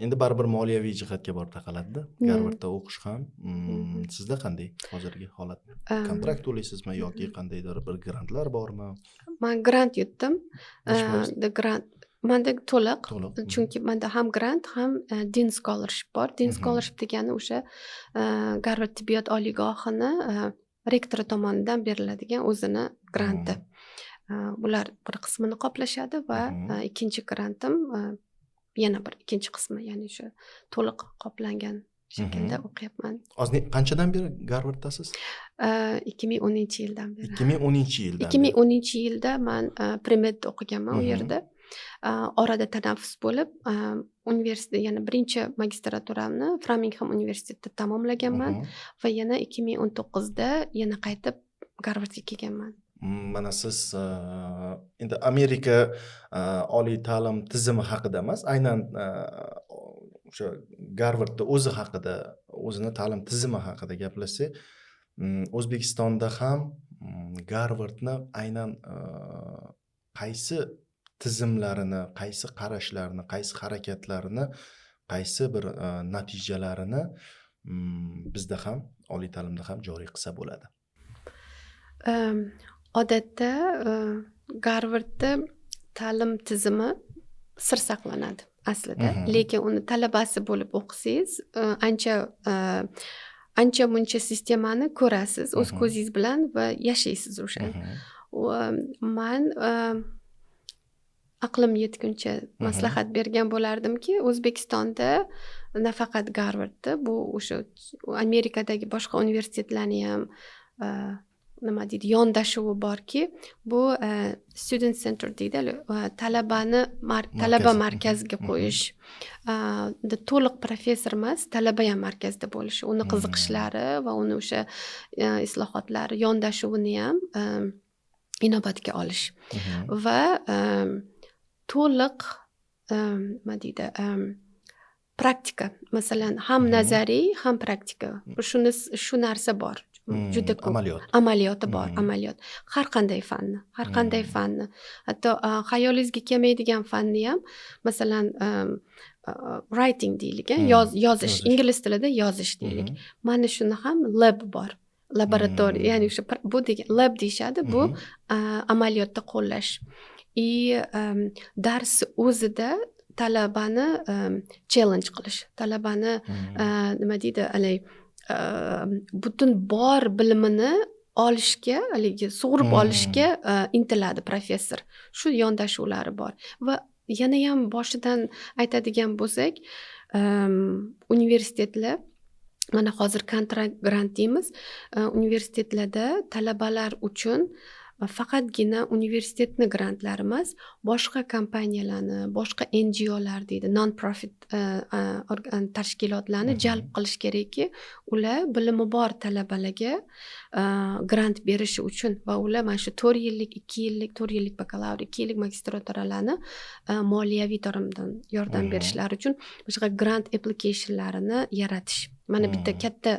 Endi baribir moliyaviy jihatga borib taqaladida. Garvardda o'qish ham. Sizda qanday hozirgi holat? Kontrakt to'laysizmi yoki qandaydir bir grantlar bormi? Men grant yutdim. Menda to'liq. Chunki menda ham grant, ham Dean Scholarship bor. Dean Scholarship degani o'sha Garvard tibbiyot oliygohini rektori tomonidan beriladigan o'zini granti. Ular bir qismini qoplashadi va ikkinchi grantim yana bir ikkinchi qismi, ya'ni shu to'liq qoplangan shaklda o'qiyapman. Qanchadan beri Garvarddasiz? 2010-yildan beri. 2010-yildan. 2010-yilda men pre-medda o'qiganman u yerda. Orada tanaffus bo'lib, universitetda yana birinchi magistraturamni Framingham universitetida tamomlaganman va yana 2019da yana qaytib Garvardga kelganman. Mana siz endi Amerika oliy ta'lim tizimi haqida emas, aynan o'sha Garvardda o'zi haqida, o'zini ta'lim tizimi haqida gaplashsak, O'zbekistonda ham Garvardni aynan qaysi tizimlarini, qaysi qarashlarini, qaysi harakatlarini, qaysi bir natijalarini bizda ham oliy ta'limda ham joriy qilsa bo'ladi. Odatda Garvardda ta'lim tizimi sir saqlanadi aslida, lekin uni talabasi bo'lib o'qisangiz, ancha muncha sistemani ko'rasiz o'z ko'zingiz bilan va yashaysiz o'sha. Men aqlim yetguncha maslahat bergan bo'lardimki, O'zbekistonda nafaqat Garvardda, bu o'sha Amerikadagi boshqa universitetlarni ham nima deydi, yondashuvi borki, bu student center deydi, talaba markazga qo'yish. To'liq professor emas, talaba ham markazda bo'lishi, uni qiziqishlari va uni o'sha islohotlari, yondashuvini ham inobatga olish. Va to'liq nima deydi, praktika, masalan, ham nazariy, ham praktika. Shu narsa bor. Juda ko'p amaliyoti bor, amaliyot. Har qanday fanni. Hatto xayolingizga kelmaydigan fanni ham, masalan, writing deylik, yozish, ingliz tilida yozish deylik. Mana shuni ham lab bor. Laboratoriya, ya'ni o'sha bu degan lab deyshadi, bu amaliyotda qo'llash. Dars o'zida talabani challenge qilish, talabani nima deydi, butun bor bilimini olishga, haligi sug'urib olishga intiladi professor. Shu yondashuvlari bor. Va yana ham boshidan aytadigan bo'lsak, universitetlar, mana hozir kontrakt grant deymiz, universitetlarda talabalar uchun faqatgina universitetni grantlari emas, boshqa kompaniyalarni, boshqa NGOlar deydi, non-profit tashkilotlarni jalb qilish kerakki, ular bilimi bor talabalarga grant berishi uchun va ular mana shu 4 yillik, 2 yillik, 4 yillik bakalavr, 2 yillik magistraturalarni moliyaviy tomondan yordam berishlari uchun boshqa grant applicationlarini yaratish. Mana bitta katta,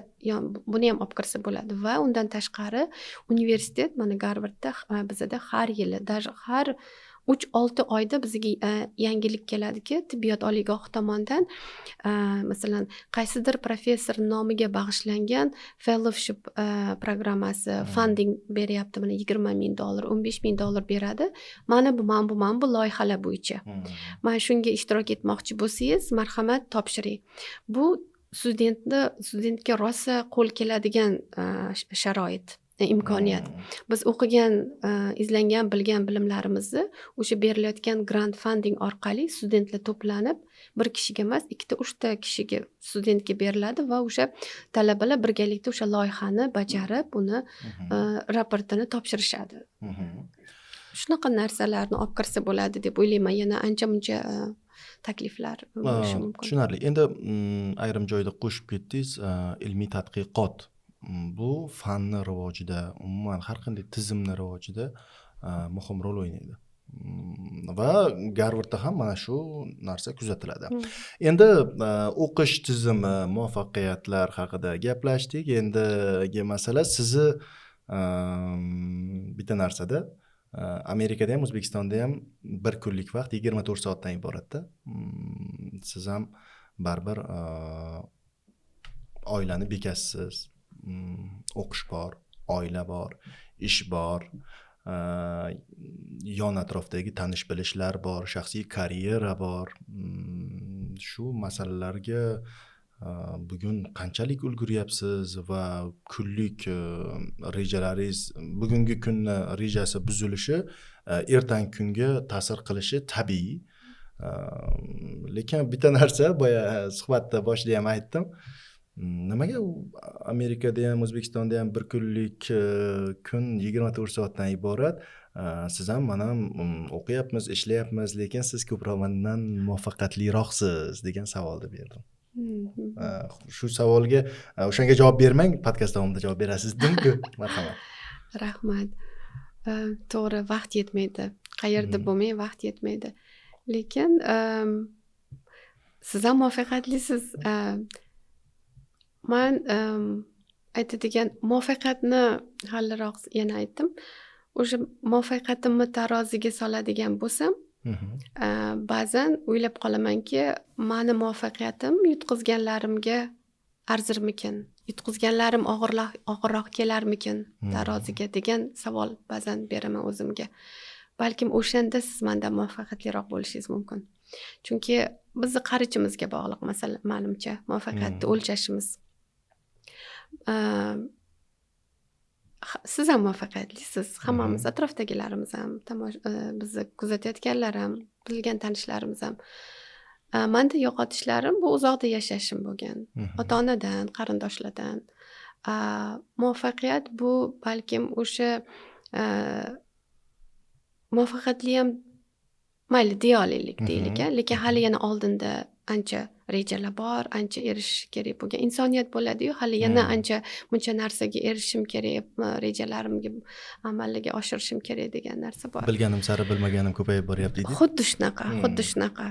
buni ham olib kirsa bo'ladi va undan tashqari universitet, mana Garvardda bizada har yili, даже har 3-6 oyda bizga yangilik keladiki, tibbiyot oliygohi tomonidan masalan qaysidir professor nomiga bag'ishlangan fellowship programmasi funding beryapti, mana $20,000, $15,000 beradi. Mana bu loyihalar bo'yicha. Mana shunga ishtirok etmoqchi bo'lsangiz, marhamat topshiring. Bu studentga rosa qo'l keladigan sharoit, imkoniyat. Biz o'qigan, izlangan, bilgan bilimlarimizni o'sha berilayotgan grant funding orqali studentlar to'planib, bir kishiga emas, 2-3 kishiga studentga beriladi va o'sha talabalar birgalikda o'sha loyihani bajarib, uni raportini topshirishadi. Shunaqa narsalarni olib kirsa bo'ladi deb o'ylayman. Yana ancha-muncha takliflar bo'lishi mumkin. Tushunarli. Endi ayrim joyda qo'shib ketdingiz, ilmiy tadqiqot. Bu fanni rivojida, umuman har qanday tizimni rivojida muhim rol o'ynaydi. Va Garvardda ham mana shu narsa kuzatiladi. Endi o'qish tizimi, muvaffaqiyatlar haqida gaplashdik. Endigi masala sizni bitta narsada Amerikada ham, O'zbekistonda ham bir kunlik vaqt 24 soatdan iboratda. Siz ham baribir oilani bekasiz. O'qish bor, oila bor, ish bor, yon atrofdagi tanish bilishlar bor, shaxsiy karyera bor. Shu masalalarga bugun qanchalik ulguryapsiz va kunlik rejalaringiz, bugungi kunni rejasi buzilishi ertangi kunga ta'sir qilishi tabiiy. Lekin bitta narsa boya suhbatda boshida ham aytdim. Nimaga Amerikada ham, O'zbekistonda ham bir kunlik kun 24 soatdan iborat, siz ham mana o'qiyapmiz, ishlayapmiz, lekin siz ko'proq mendan muvaffaqiyatliroqsiz degan savolni berdim. Shu savolga o'shanga javob bermang, podkast davomida javob berasiz dedim-ku. Marhamat. Rahmat. To'g'ri, vaqt yetmaydi. Qayerda bo'lmay vaqt yetmaydi. Lekin siz ham muvaffaqiyatlisiz. Men aytadigan muvaffaqiyatni haliroq yana aytdim. O'sha muvaffaqiyatimni taroziga soladigan bo'lsam, ba'zan o'ylab qolamanki, meni muvaffaqiyatim yutqizganlarimga arzirmikin? Yutqizganlarim og'irroq kelarmikin taroziga degan savol ba'zan beraman o'zimga. Balkim o'shanda siz mendan muvaffaqiyatliroq bo'lishingiz mumkin. Chunki bizni qarichimizga bog'liq masala, menimcha, muvaffaqiyatni o'lchashimiz. Siz ham muvaffaqiyatlisiz, hammamiz, atrofdagilarimiz ham, bizni kuzatayotganlar ham, bilgan tanishlarimiz ham. Menda yo'qotishlarim bu uzoqda yashashim bo'lgan. Ota-onadan, qarindoshlardan. Muvaffaqiyat bu balkim o'sha muvaffaqiyatli ham mayli deya olaylik deylik, lekin hali yana oldinda ancha rejalar bor, ancha erishish kerak bo'lgan insoniyat bo'ladi-yu, hali yana ancha muncha narsaga erishishim kerak, rejalarimga amalga oshirishim kerak degan narsa bor. Bilganim sari bilmaganim ko'payib boryapti deydi. Xuddi shunaqa.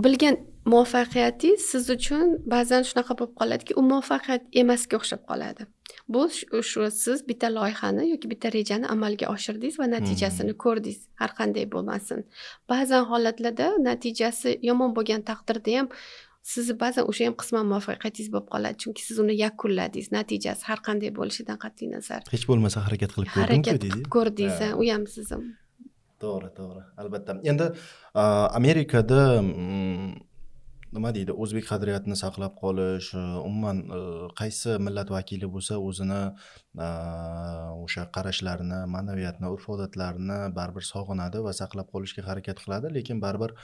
Bilgan muvaffaqiyati siz uchun ba'zan shunaqa bo'lib qoladiki, u muvaffaqiyat emasga o'xshab qoladi. Bu shu siz bitta loyihani yoki bitta rejani amalga oshirdingiz va natijasini ko'rdingiz, har qanday bo'lmasin. Ba'zan holatlarda natijasi yomon bo'lgan taqdirda ham sizni ba'zan o'sha ham qisman muvaffaqiyatingiz bo'lib qoladi, chunki siz uni yakunladingiz, natijasi har qanday bo'lishidan qat'iy nazar. Hech bo'lmasa harakat qilib ko'rdingiz deydi. Ko'rdingiz, u ham siz ham. To'g'ri, albatta. Endi Amerikada nima deydi, o'zbek qadriyatini saqlab qolish, umuman qaysi millat vakili bo'lsa o'zini o'sha qarashlarini, ma'naviyatni, urf-odatlarini baribir sog'inadi va saqlab qolishga harakat qiladi, lekin baribir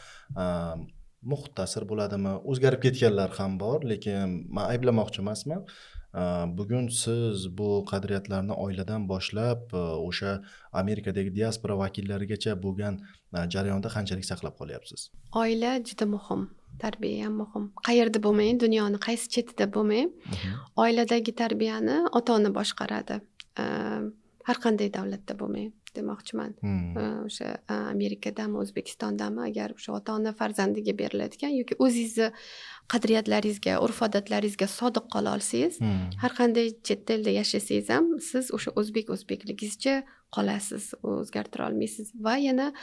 muhit ta'sir bo'ladimi? O'zgarib ketganlar ham bor, lekin men ayblamoqchi emasman. Bugun siz bu qadriyatlarni oiladan boshlab o'sha Amerikadagi diaspora vakillarigacha bo'lgan jarayonda qanchalik saqlab qolyapsiz? Oila juda muhim, tarbiya ham muhim. Qayerda bo'lmayin, dunyoning qaysi chetida bo'lmayin, oiladagi tarbiyani ota-ona boshqaradi. Har qanday davlatda bo'lmayin demoqchiman. O'sha Amerikadami, O'zbekistondami, agar o'sha ota-ona farzandiga beriladigan yoki o'zingizni qadriyatlaringizga, urf-odatlaringizga sodiq qola olsangiz, har qanday chet elda yashasangiz ham siz o'sha o'zbekligingizcha qolasiz, o'zgartira olmaysiz. Va yana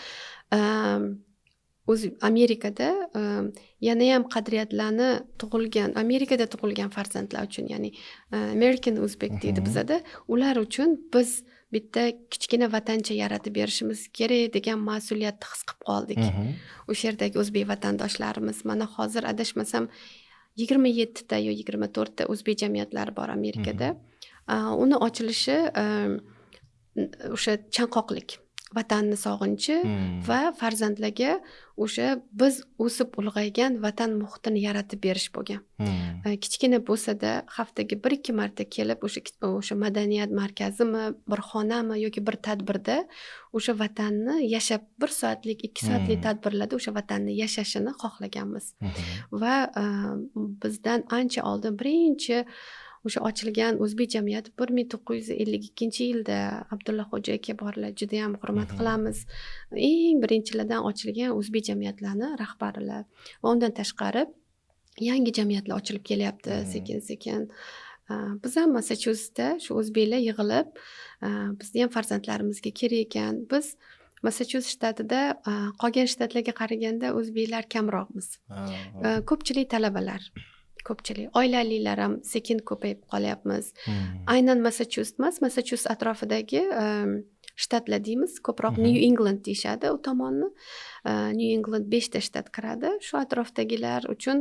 Amerikada yana ham qadriyatlarni Amerikada tug'ilgan farzandlar uchun, ya'ni American Uzbek deydi bizada, ular uchun biz bitta kichkina vatancha yaratib berishimiz kerak degan mas'uliyatni his qilib qoldik. O'sha yerdagi o'zbek vatandoshlarimiz, mana hozir adashmasam 27 ta yo 24 ta o'zbek jamiyatlari bor Amerikada. Uni ochilishi o'sha chanqoqlik, vatanni sog'inchi va farzandlarga o'sha biz o'sib ulg'aygan vatan muhitini yaratib berish bo'lgan. Kichkina bo'lsa-da haftaga 1-2 marta kelib o'sha madaniyat markazimi, bir xonami yoki bir tadbirda o'sha vatanni yashab 1 soatlik, 2 soatlik tadbirlarda o'sha vatanni yashashini xohlaganmiz. Va bizdan ancha oldin birinchi o'sha ochilgan o'zbek jamiyati 1952-yilda Abdulla Xo'ja aka borlar, juda ham hurmat qilamiz. Eng birinchilardan ochilgan o'zbek jamiyatlarini rahbarilar. Va undan tashqari yangi jamiyatlar ochilib kelyapti sekin-sekin. Biz ham Massachusettsda shu o'zbeklar yig'ilib, bizni ham farzandlarimizga kerak ekan. Biz Massachusetts shtatida qolgan shtatlarga qaraganda o'zbeklar kamroqmiz. Ko'pchilik talabalar, ko'pchilik oilalilar ham sekin ko'payib qolyapmiz. Aynan Massachusetts emas, Massachusetts atrofidagi shtatlar deymiz, ko'proq New England deyshadi u tomonni. New England 5 ta shtat kiradi. Shu atrofdagilar uchun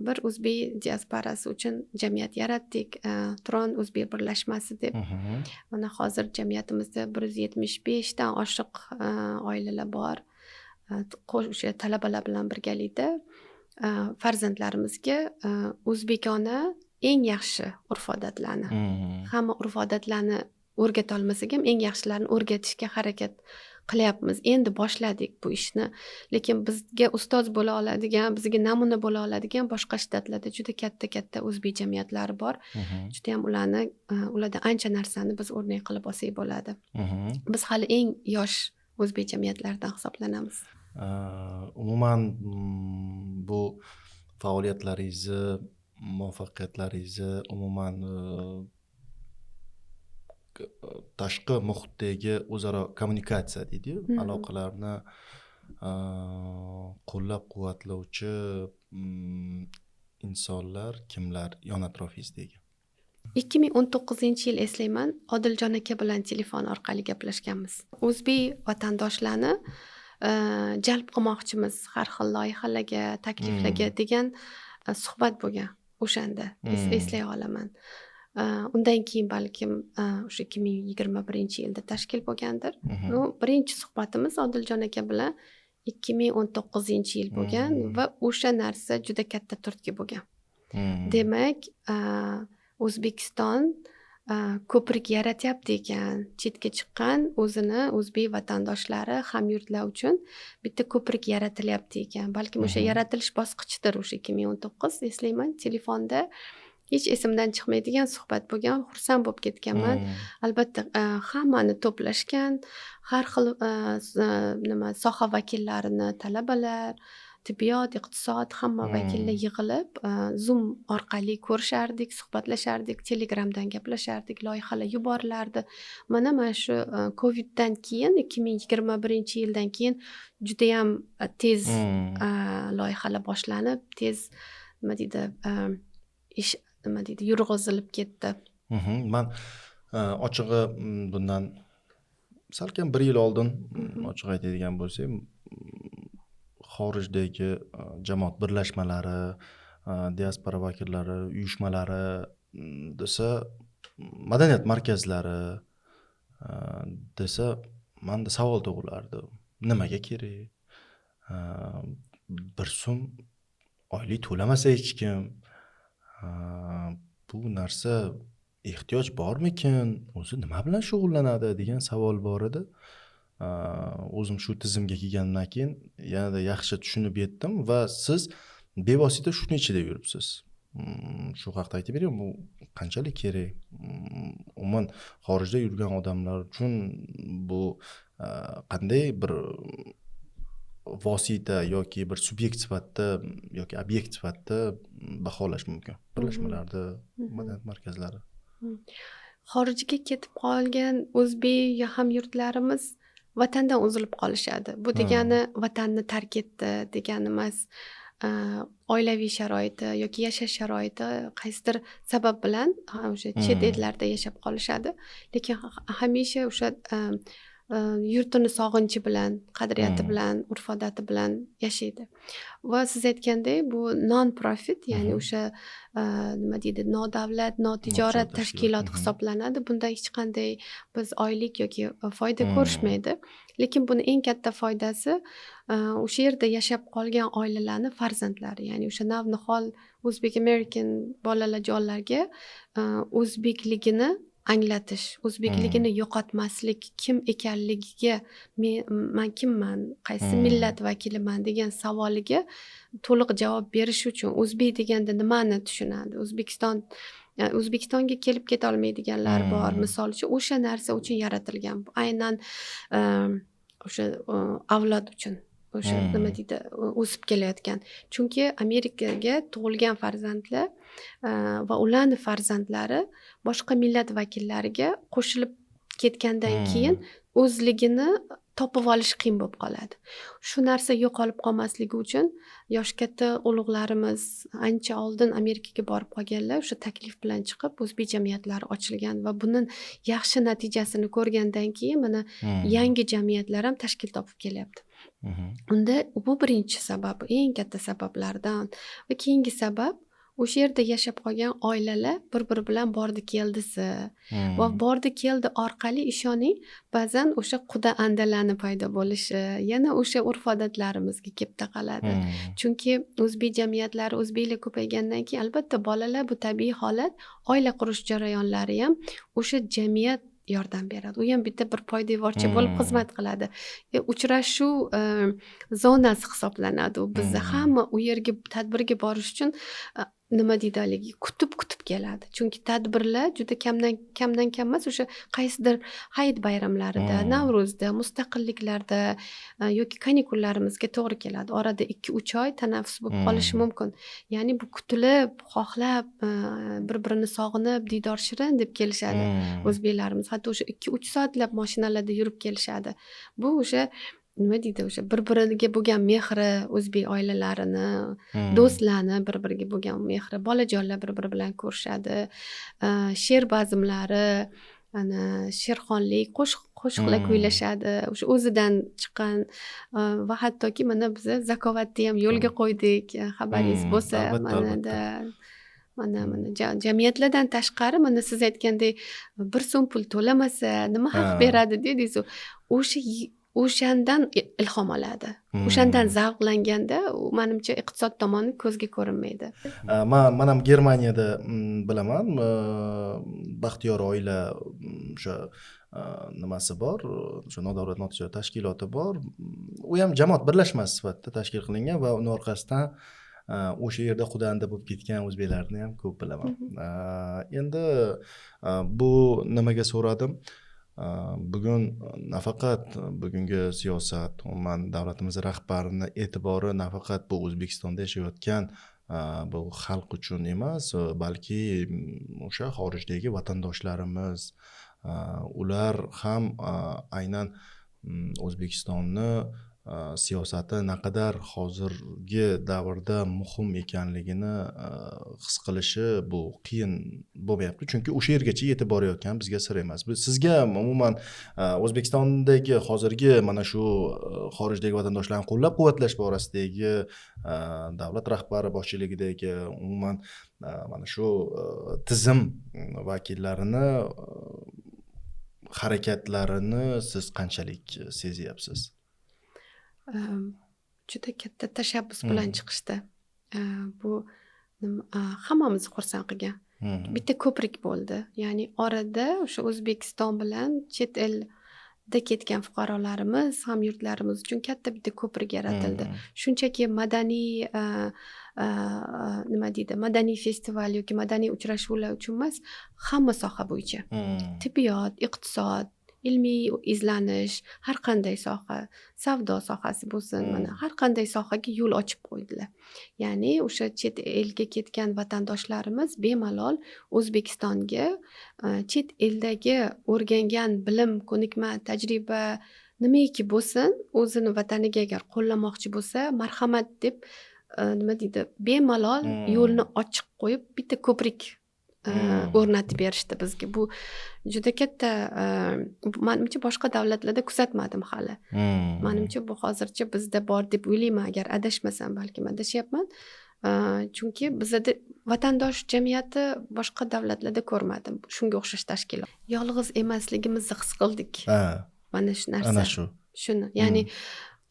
bir o'zbek diasporasi uchun jamiyat yaratdik, Turon o'zbek birlashmasi deb. Mana hozir jamiyatimizda 175 dan oshiq oilalar bor. O'sha talabalar bilan birgalikda farzandlarimizga o'zbekona eng yaxshi urf-odatlarni, hamma urf-odatlarni o'rgata olmasak ham eng yaxshilarini o'rgatishga harakat qilyapmiz. Endi boshladik bu ishni, lekin bizga ustoz bo'la oladigan, bizga namuna bo'la oladigan boshqa shtatlarda juda katta o'zbek jamiyatlari bor. Juda ham ulardan ancha narsani biz o'rnak qilib olsak bo'ladi. Biz hali eng yosh o'zbek jamiyatlaridan hisoblanamiz. Umuman bu faoliyatlaringizni, muvaffaqiyatlaringizni umuman tashqi muhitdagi o'zaro kommunikatsiya deydi-yu, aloqalarni qo'llab-quvvatlovchi insonlar kimlar yon atrofingizdagi? 2019-yil eslayman, Odiljon aka bilan telefon orqali gaplashganmiz. O'zbek vatandoshlarni jalb qilmoqchimiz har xil loyihalarga, takliflarga degan suhbat bo'lgan o'shanda, eslay olaman. Undan keyin balkim o'sha 2021-yilda tashkil bo'lgandir. Birinchi suhbatimiz Odiljon aka bilan 2019-yil bo'lgan va o'sha narsa juda katta turtki bo'lgan. Demak, O'zbekiston ko'prik yaratyapti ekan, chetga chiqqan o'zini o'zbek vatandoshlari, hamyurtlar uchun bitta ko'prik yaratilyapti ekan. Balkim o'sha yaratilish bosqichidir o'sha 2019, eslayman, telefonda hech esimdan chiqmaydigan suhbat bo'lgan. Xursand bo'lib ketganman. Albatta, hammani to'plashgan, har xil soha vakillarini, talabalar, tibbiyot, iqtisod, hamma vakillar yig'ilib, Zoom orqali ko'rishardik, suhbatlashardik, Telegramdan gaplashardik, loyihalar yuborilardi. Mana shu Coviddan keyin, 2021-yildan keyin juda ham tez loyihalar boshlanib, tez ish yurg'izilib ketdi. Man ochig'i bundan salkam 1 yil oldin ochiq aytadigan bo'lsam, xorijdagi jamoat birlashmalari, diaspora vakillari, uyushmalari desa, madaniyat markazlari desa, menda savol tug'ilardi. Nimaga kerak? 1 so'm oylik to'lamasa hech kim, bu narsa ehtiyoj bormikin? O'zi nima bilan shug'ullanadi degan savol bor edi. O'zim shu tizimga kelgandan keyin yanada yaxshi tushunib yetdim va siz bevosita shuni ichida yuribsiz. Shu haqda aytib bering, bu qanchalik kerak? Umuman xorijda yurgan odamlar uchun bu qanday bir vosita yoki bir subyekt sifatida yoki obyekt sifatida baholash mumkin? Birlashmalarda, madaniyat markazlari. xorijga ketib qolgan o'zbek hamyurtlarimiz vatandan uzilib qolishadi. Bu degani vatanni tark etdi degani emas. Oilaviy sharoiti yoki yashash sharoiti qaysidir sabab bilan o'sha chet ellarda yashab qolishadi. Lekin hamisha o'sha yurtini sog'inchi bilan, qadriyati bilan, urf-odati bilan yashaydi. Va siz aytgandek, bu non profit, ya'ni o'sha nima deydi, nodavlat, notijorat tashkilot hisoblanadi. Bunda hech qanday biz oylik yoki foyda ko'rishmaydi. Lekin buni eng katta foydasi o'sha yerda yashab qolgan oilalarni farzandlari, ya'ni o'sha navnihol O'zbek American bolalar jonlarga o'zbekligini anglatish, o'zbekligini yo'qotmaslik, kim ekanligiga, men kimman, qaysi millat vakiliman degan savoliga to'liq javob berish uchun o'zbek deganda nimani tushunadi? O'zbekistonga kelib keta olmaydiganlar bor. Misol uchun o'sha narsa uchun yaratilgan. Aynan o'sha avlod uchun. O'sha nima deydi, o'sib kelayotgan. Chunki Amerikaga tug'ilgan farzandlar va ularning farzandlari boshqa millat vakillariga qo'shilib ketgandan keyin o'zligini topib olish qiyin bo'lib qoladi. Shu narsa yo'qolib qolmasligi uchun yosh katta ulug'larimiz ancha oldin Amerikaga borib qolganlar o'sha taklif bilan chiqib o'zbek jamiyatlari ochilgan va buning yaxshi natijasini ko'rgandan keyin mana yangi jamiyatlar ham tashkil topib kelyapti. Unda bu birinchi sabab, eng katta sabablardan. Va keyingi sabab o'sha yerda yashab qolgan oilalar bir-biri bilan bordi keldisi va bordi keldi orqali ishoning ba'zan o'sha quda andalarni paydo bo'lishi, yana o'sha urf-odatlarimizga kelib taqaladi. Chunki o'zbek jamiyatlari o'zbeklar ko'paygandan keyin albatta bolalar bu tabiiy holat, oila qurish jarayonlari ham o'sha jamiyat yordam beradi. U ham bitta bir poydevorchi bo'lib xizmat qiladi. Uchrashuv zonasi hisoblanadi. Bizda hamma u yerga tadbirga borish uchun nima deydi haligi kutib keladi. Chunki tadbirlar juda kamdan kam emas, o'sha qaysidir hayit bayramlarida, Navro'zda, mustaqilliklarda yoki kanikullarimizga to'g'ri keladi. Orada 2-3 oy tanaffus bo'lib qolishi mumkin. Ya'ni bu kutilib, xohlab, bir-birini sog'inib, diydor shirin deb kelishadi o'zbeklarimiz. Hatto o'sha 2-3 soatlab mashinalarda yurib kelishadi. Bu o'sha nima deydi, o'sha bir-biriga bo'lgan mehri, o'zbek oilalarini, do'stlarni bir-biriga bo'lgan mehri, bolajonlar bir-biri bilan ko'rishadi. She'r bazmlari, ana sherxonlik, qo'shiqlar kuylashadi. O'sha o'zidan chiqqan va hattoki mana biz zakovatni ham yo'lga qo'ydik. Xabaringiz bo'lsa, mana jamiyatlardan tashqari mana siz aytgandek bir so'm pul to'lamasa nima haq beradi dedingiz. O'shandan ilhom oladi. O'shandan zavqlanganda u menimcha iqtisod tomoni ko'zga ko'rinmaydi. Men ham Germaniyada bilaman, baxtiyor oila o'sha nimasi bor, o'sha nodavlat notijorat tashkiloti bor. U ham jamoat birlashmasi sifatida tashkil qilingan va uning orqasidan o'sha yerda xudanda bo'lib ketgan o'zbeklarni ham ko'p bilaman. Endi bu nimaga so'radim? Bugun nafaqat bugungi siyosat, umuman davlatimiz rahbarining e'tibori nafaqat bu O'zbekistonda yashayotgan bu xalq uchun emas, balki o'sha xorijdagi vatandoshlarimiz, ular ham aynan O'zbekistonni siyosati naqadar hozirgi davrda muhim ekanligini his qilishi bu qiyin bo'lmayapti. Chunki o'sha yergacha yetib borayotgan bizga sir emas. Sizga umuman O'zbekistondagi hozirgi mana shu xorijdagi vatandoshlarni qo'llab-quvvatlash borasidagi davlat rahbari boshchiligidagi umuman mana shu tizim vakillarini harakatlarini siz qanchalik sezyapsiz? Juda katta tashabbus bilan chiqishdi. Bu hammamizni xursand qilgan. Bitta ko'prik bo'ldi. Ya'ni orada o'sha O'zbekiston bilan chet elda ketgan fuqarolarimiz, hamyurtlarimiz uchun katta bitta ko'prik yaratildi. Shunchaki madaniy nima deydi, madaniy festival yoki madaniy uchrashuvlar uchun emas, hamma soha bo'yicha. Tibbiyot, iqtisod, ilmiy izlanish, har qanday soha, savdo sohasi bo'lsin, mana har qanday sohaga yo'l ochib qo'ydilar. Ya'ni o'sha chet elga ketgan vatandoshlarimiz bemalol O'zbekistonga chet eldagi o'rgangan bilim, ko'nikma, tajriba nimaiki bo'lsin, o'zini vataniga agar qo'llamoqchi bo'lsa, marhamat deb nima deydi, bemalol yo'lni ochiq qo'yib, bitta ko'prik o'rnatib berishdi bizga. Bu juda katta, menimcha boshqa davlatlarda kuzatmadim hali. Menimcha bu hozircha bizda bor deb o'ylayman, agar adashmasam, balkim adashyapman. Chunki bizda vatandosh jamiyati boshqa davlatlarda ko'rmadim. Shunga o'xshash tashkilot. Yolg'iz emasligimizni his qildik. Mana shu narsa. Ana shu. Shuni, ya'ni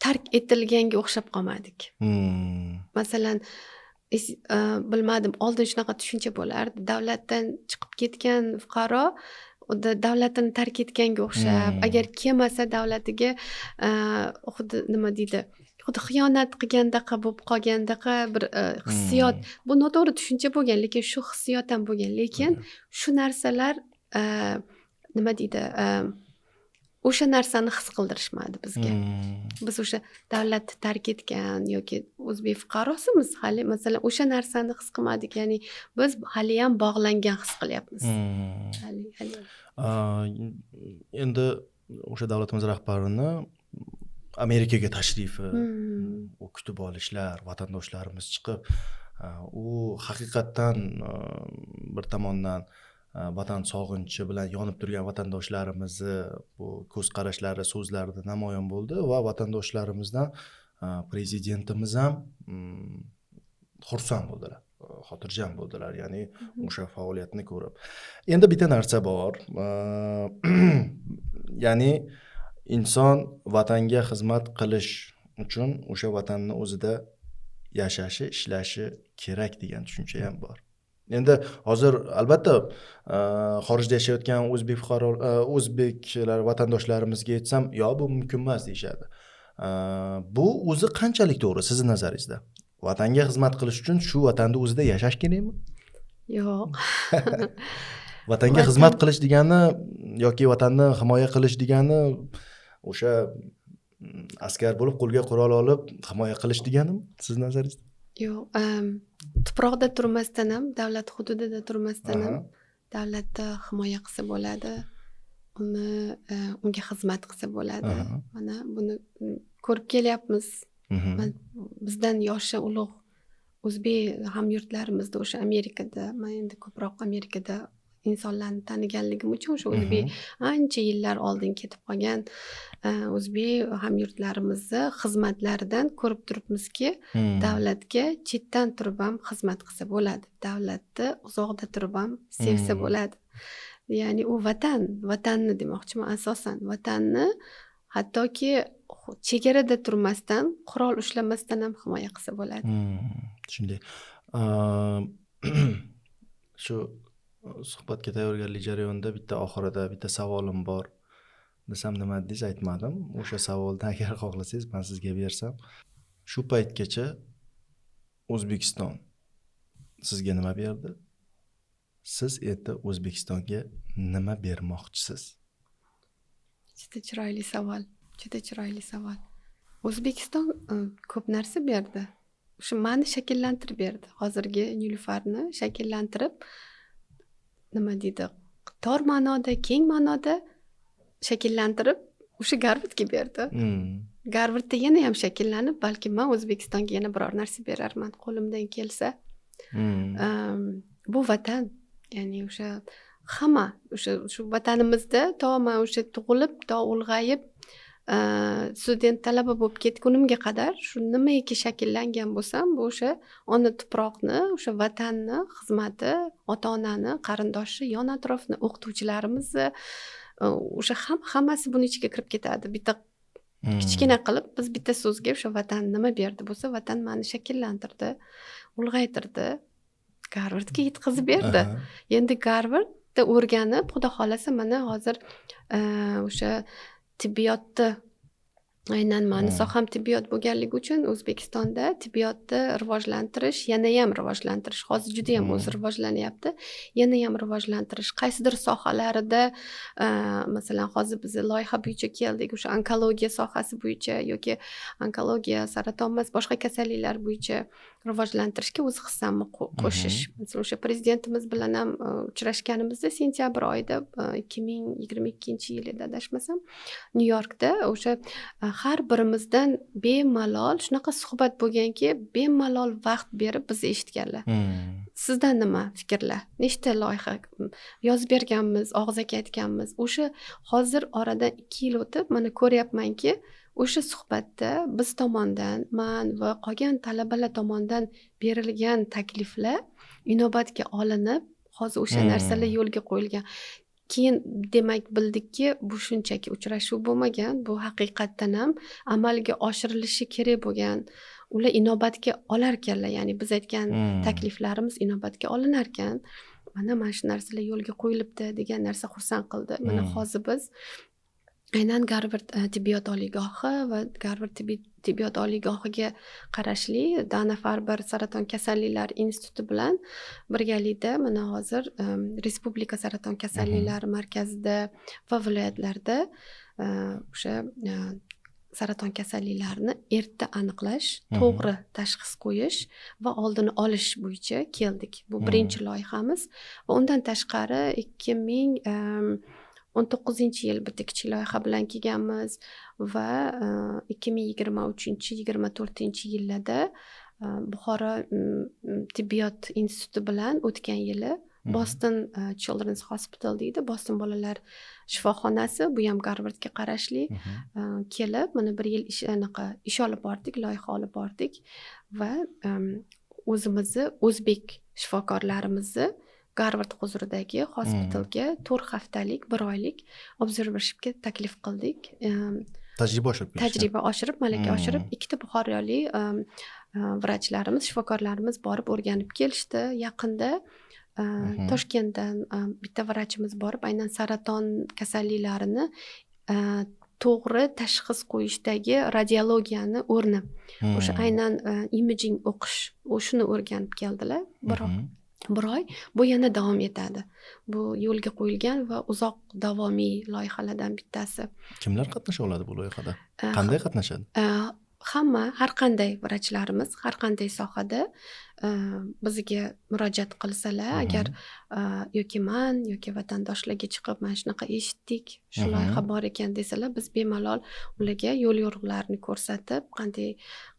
tark etilganga o'xshab qolmadik. Masalan, bilmadim, oldin shunaqa tushuncha bo'lardi. Davlatdan chiqib ketgan fuqaro davlatini tark etganga o'xshab, agar kelmasa davlatiga xuddi nima deydi, xuddi xiyonat qilgandaqa bo'lib qolgandaqa bir hissiyot. Bu noto'g'ri tushuncha bo'lgan, lekin shu hissiyot ham bo'lgan. Lekin shu narsalar nima deydi, o'sha narsani his qildirishmadi bizga. Biz o'sha davlatni tark etgan yoki o'zbek fuqarosimiz, hali masalan o'sha narsani his qilmadik. Ya'ni biz hali ham bog'langan his qilyapmiz. Hali. Endi o'sha davlatimiz rahbarini Amerikaga tashrifi, u kutib olishlar, vatandoshlarimiz chiqib, u haqiqatdan bir tomondan vatan sog'inchi bilan yonib turgan vatandoshlarimizni bu ko'z qarashlari, so'zlarida namoyon bo'ldi va vatandoshlarimizdan prezidentimiz ham xursand bo'ldilar, xotirjam bo'ldilar, ya'ni o'sha faoliyatni ko'rib. Endi bitta narsa bor, ya'ni inson vatanga xizmat qilish uchun o'sha vatanni o'zida yashashi, ishlashi kerak degan tushuncha ham bor. Endi hozir albatta xorijda yashayotgan o'zbeklar vatandoshlarimizga aytsam, yo bu mumkin emas deyshadi. Bu o'zi qanchalik to'g'ri sizni nazaringizda? Vatanga xizmat qilish uchun shu vatanda o'zida yashash kerakmi? Yo'q. Vatanga xizmat qilish degani yoki vatanni himoya qilish degani o'sha askar bo'lib, qo'lga qurol olib himoya qilish deganimi siz nazaringizda? Yo'q, tuproqda turmasdan ham, davlat hududida turmasdan ham davlatni himoya qilsa bo'ladi, unga xizmat qilsa bo'ladi. Mana buni ko'rib kelyapmiz. Bizdan yoshi ulug' o'zbek hamyurtlarimizda o'sha Amerikada, men endi ko'proq Amerikada insonlarni taniganligim uchun o'sha o'zbek ancha yillar oldin ketib qolgan o'zbek hamyurtlarimizni xizmatlaridan ko'rib turibmizki, davlatga chetdan turib ham xizmat qilsa bo'ladi, davlatni uzoqda turib ham sevsa bo'ladi. Ya'ni u vatanni demoqchiman, asosan vatanni hattoki chegarada turmasdan, qurol ushlamasdan ham himoya qilsa bo'ladi. Shunday. Shu suhbatga tayyorgarlik jarayonida bitta oxirida bitta savolim bor desam nima deysiz, aytmadim. O'sha savolni agar xohlasangiz men sizga bersam, shu paytgacha O'zbekiston sizga nima berdi? Siz endi O'zbekistonga nima bermoqchisiz? Juda chiroyli savol. Juda chiroyli savol. O'zbekiston ko'p narsa berdi. O'sha meni shakllantirib berdi. Hozirgi Nilufarni shakllantirib, nima deydi, tor ma'noda, keng ma'noda shakllantirib, o'sha Garvardga berdi. Garvardda yana ham shakllanib, balki men O'zbekistonga yana biror narsa berarman qo'limdan kelsa. Bu vatan, ya'ni o'sha hamma o'sha vatanimizda to men o'sha tug'ilib, to ulg'ayib, student talaba bo'lib ketgunimga qadar shu nimaiki shakllangan bo'lsam, bu o'sha ona tuproqni, o'sha vatanni xizmati, ota-onani, qarindoshi, yon atrofni, o'qituvchilarimizni, o'sha hammasi buni ichiga kirib ketadi. Bitta kichkina qilib biz bitta so'zga o'sha vatan nima berdi bo'lsa, vatan meni shakllantirdi, ulg'aytirdi, Garvardga yetkazib berdi. Endi Garvardda o'rganib, xudo xolasa mana hozir o'sha tibbiyotni Aynan mani soham tibbiyot bo'lganligi uchun O'zbekistonda tibbiyotni rivojlantirish, yanayam rivojlantirish, hozir juda ham o'zi rivojlanyapti. Yanayam rivojlantirish, qaysidir sohalarida masalan hozir biz loyiha bo'yicha keldik, o'sha onkologiya sohasi bo'yicha yoki onkologiya, saraton emas, boshqa kasalliklar bo'yicha rivojlantirishga o'z hissamni qo'shish. Masalan, o'sha prezidentimiz bilan ham uchrashganimizda sentyabr oyida 2022-yil edi adashmasam, Nyu-Yorkda o'sha har birimizdan bemalol shunaqa suhbat bo'lganki, bemalol vaqt berib biz eshitganlar. Sizdan nima fikrlar? Nechta loyiha yozib berganmiz, og'zaki aytganmiz. O'sha hozir oradan 2 yil o'tib, mana ko'ryapmanki, o'sha suhbatda biz tomondan, men va qolgan talabalar tomonidan berilgan takliflar inobatga olinib, hozir o'sha narsalar yo'lga qo'yilgan. Keyin demak bildikki, bu shunchaki uchrashuv bo'lmagan, bu haqiqatdan ham amalga oshirilishi kerak bo'lgan. Ular inobatga olar ekanlar, ya'ni biz aytgan takliflarimiz inobatga olinar ekan. Mana shu narsalar yo'lga qo'yilibdi degan narsa xursand qildi. Mana hozir biz aynan Garvard tibbiyot oliygohi va Garvard tibbiyot oliygohiga qarashli Dana-Farber saraton kasalliklari instituti bilan birgalikda mana hozir Respublika saraton kasalliklari markazida va viloyatlarda o'sha saraton kasalliklarini erta aniqlash, to'g'ri tashxis qo'yish va oldini olish bo'yicha keldik. Bu birinchi loyihamiz va undan tashqari 2019-yil bitta kichik loyiha bilan kelganmiz va 2023-24-yillarda Buxoro tibbiyot instituti bilan o'tgan yili Boston Children's Hospital deydi, Boston bolalar shifoxonasi, bu ham Garvardga qarashli, kelib mana 1 yil ish olib bordik, loyiha olib bordik va o'zimizni o'zbek shifokorlarimizni Garvard huzuridagi hospitalga 4 haftalik, 1 oylik observershipga taklif qildik. Tajriba oshirib, malaka oshirib, 2 buxorolik vrachlarimiz, shifokorlarimiz borib o'rganib kelishdi. Yaqinda Toshkentdan bitta vrachimiz borib, aynan saraton kasalliklarini to'g'ri tashxis qo'yishdagi radiologiyani o'rni, o'sha aynan imaging o'qish, o'shuni o'rganib keldilar. 1 oy. Bu yana davom etadi. Bu yo'lga qo'yilgan va uzoq davomiy loyihalardan bittasi. Kimlar qatnasha oladi bu loyihada? Qanday qatnashadi? Hamma, har qanday vrachlarimiz, har qanday sohada bizga murojaat qilsalar, agar yoki men yoki vatandoshlarga chiqib mana shunaqa eshitdik, shu loyiha bor ekan desalar, biz bemalol ularga yo'l yo'riqlarini ko'rsatib, qanday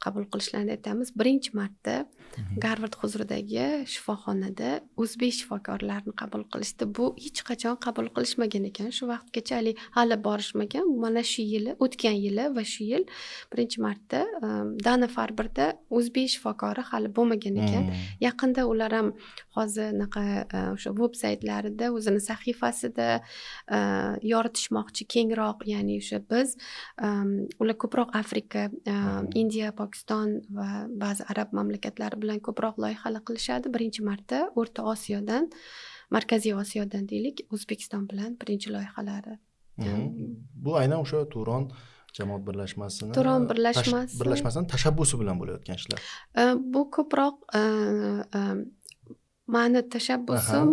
qabul qilishlarini aytamiz. Birinchi marta Garvard huzuridagi shifoxonada o'zbek shifokorlarini qabul qilishdi. Bu hech qachon qabul qilishmagan ekan. Shu vaqtgacha hali borishmagan. Mana shu yili, o'tgan yili va shu yil birinchi marta Dana-Farberda o'zbek shifokori hali bo'lmagan ekan. Yaqinda ular ham hozir o'sha veb-saytlarida, o'zini sahifasida yoritishmoqchi kengroq, ya'ni o'sha biz ular ko'proq Afrika, Indiya, Pokiston va ba'zi arab mamlakatlari bilan ko'proq loyihalar qilishadi. Birinchi marta O'rta Osiyodan, Markaziy Osiyodan deylik, O'zbekiston bilan birinchi loyihalari. Bu aynan o'sha Turon jamoat birlashmasini, birlashmasining tashabbusi bilan bo'layotgan ishlar. Bu ko'proq mani tashabbusim,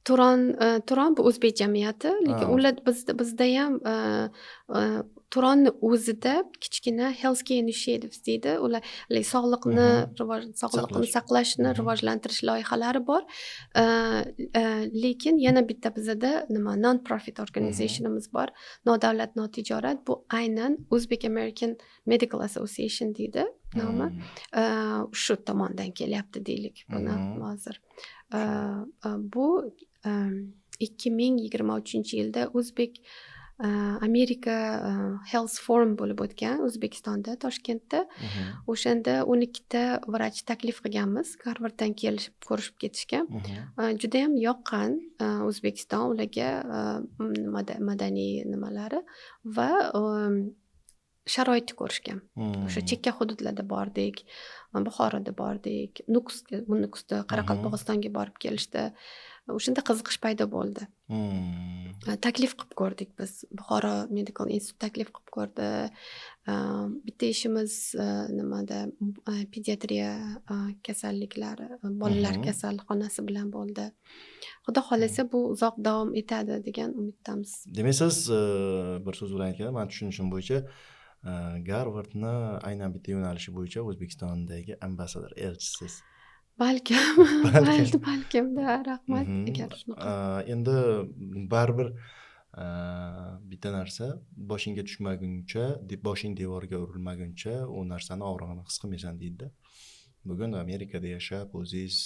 Turon bu o'zbek jamiyati, lekin ular bizda ham Turonni o'zida kichkina healthcare initiatives deydi. Ular sog'liqni saqlashni rivojlantirish loyihalari bor. Lekin yana bitta bizda non-profit organizationimiz bor. Nodavlat, notijorat. Bu aynan Uzbek American Medical Association deydi nomi. Shu tomondan kelyapti deylik buni hozir. Bu 2023-yilda O'zbek Amerika Health Forum bo'lib o'tgan O'zbekistonda, Toshkentda. O'shanda 12 ta vrach taklif qilganmiz, Garvarddan kelishib ko'rishib ketishga. Juda ham yoqqan O'zbekiston ularga madaniy nimalari va sharoitni ko'rishgan. O'sha chekka hududlarda bordik, Buxoroda bordik, Nukusda, Qoraqalpog'istonga borib kelishdi. O'shanda qiziqish paydo bo'ldi. taklif qilib ko'rdik biz. Buxoro Medical Institute taklif qilib ko'rdi. Bitta ishimiz nimada pediatriya kasalliklari, bolalar kasalxonasi bilan bo'ldi. Xudo xolasa bu uzoq davom etadi degan umiddamiz. Demak, siz bir so'z bilan aytganda, men tushunishim bo'yicha Garvardni aynan bitta yo'nalishi bo'yicha O'zbekistondagi ambassador, elchisiz. Balkim-da, rahmat agar shunaqa. Endi baribir bitta narsa boshingga tushmaguncha, boshing devorga urilmaguncha u narsani og'rig'ini his qilmaysan deydi-da. Bugun Amerikada yashab, o'zingiz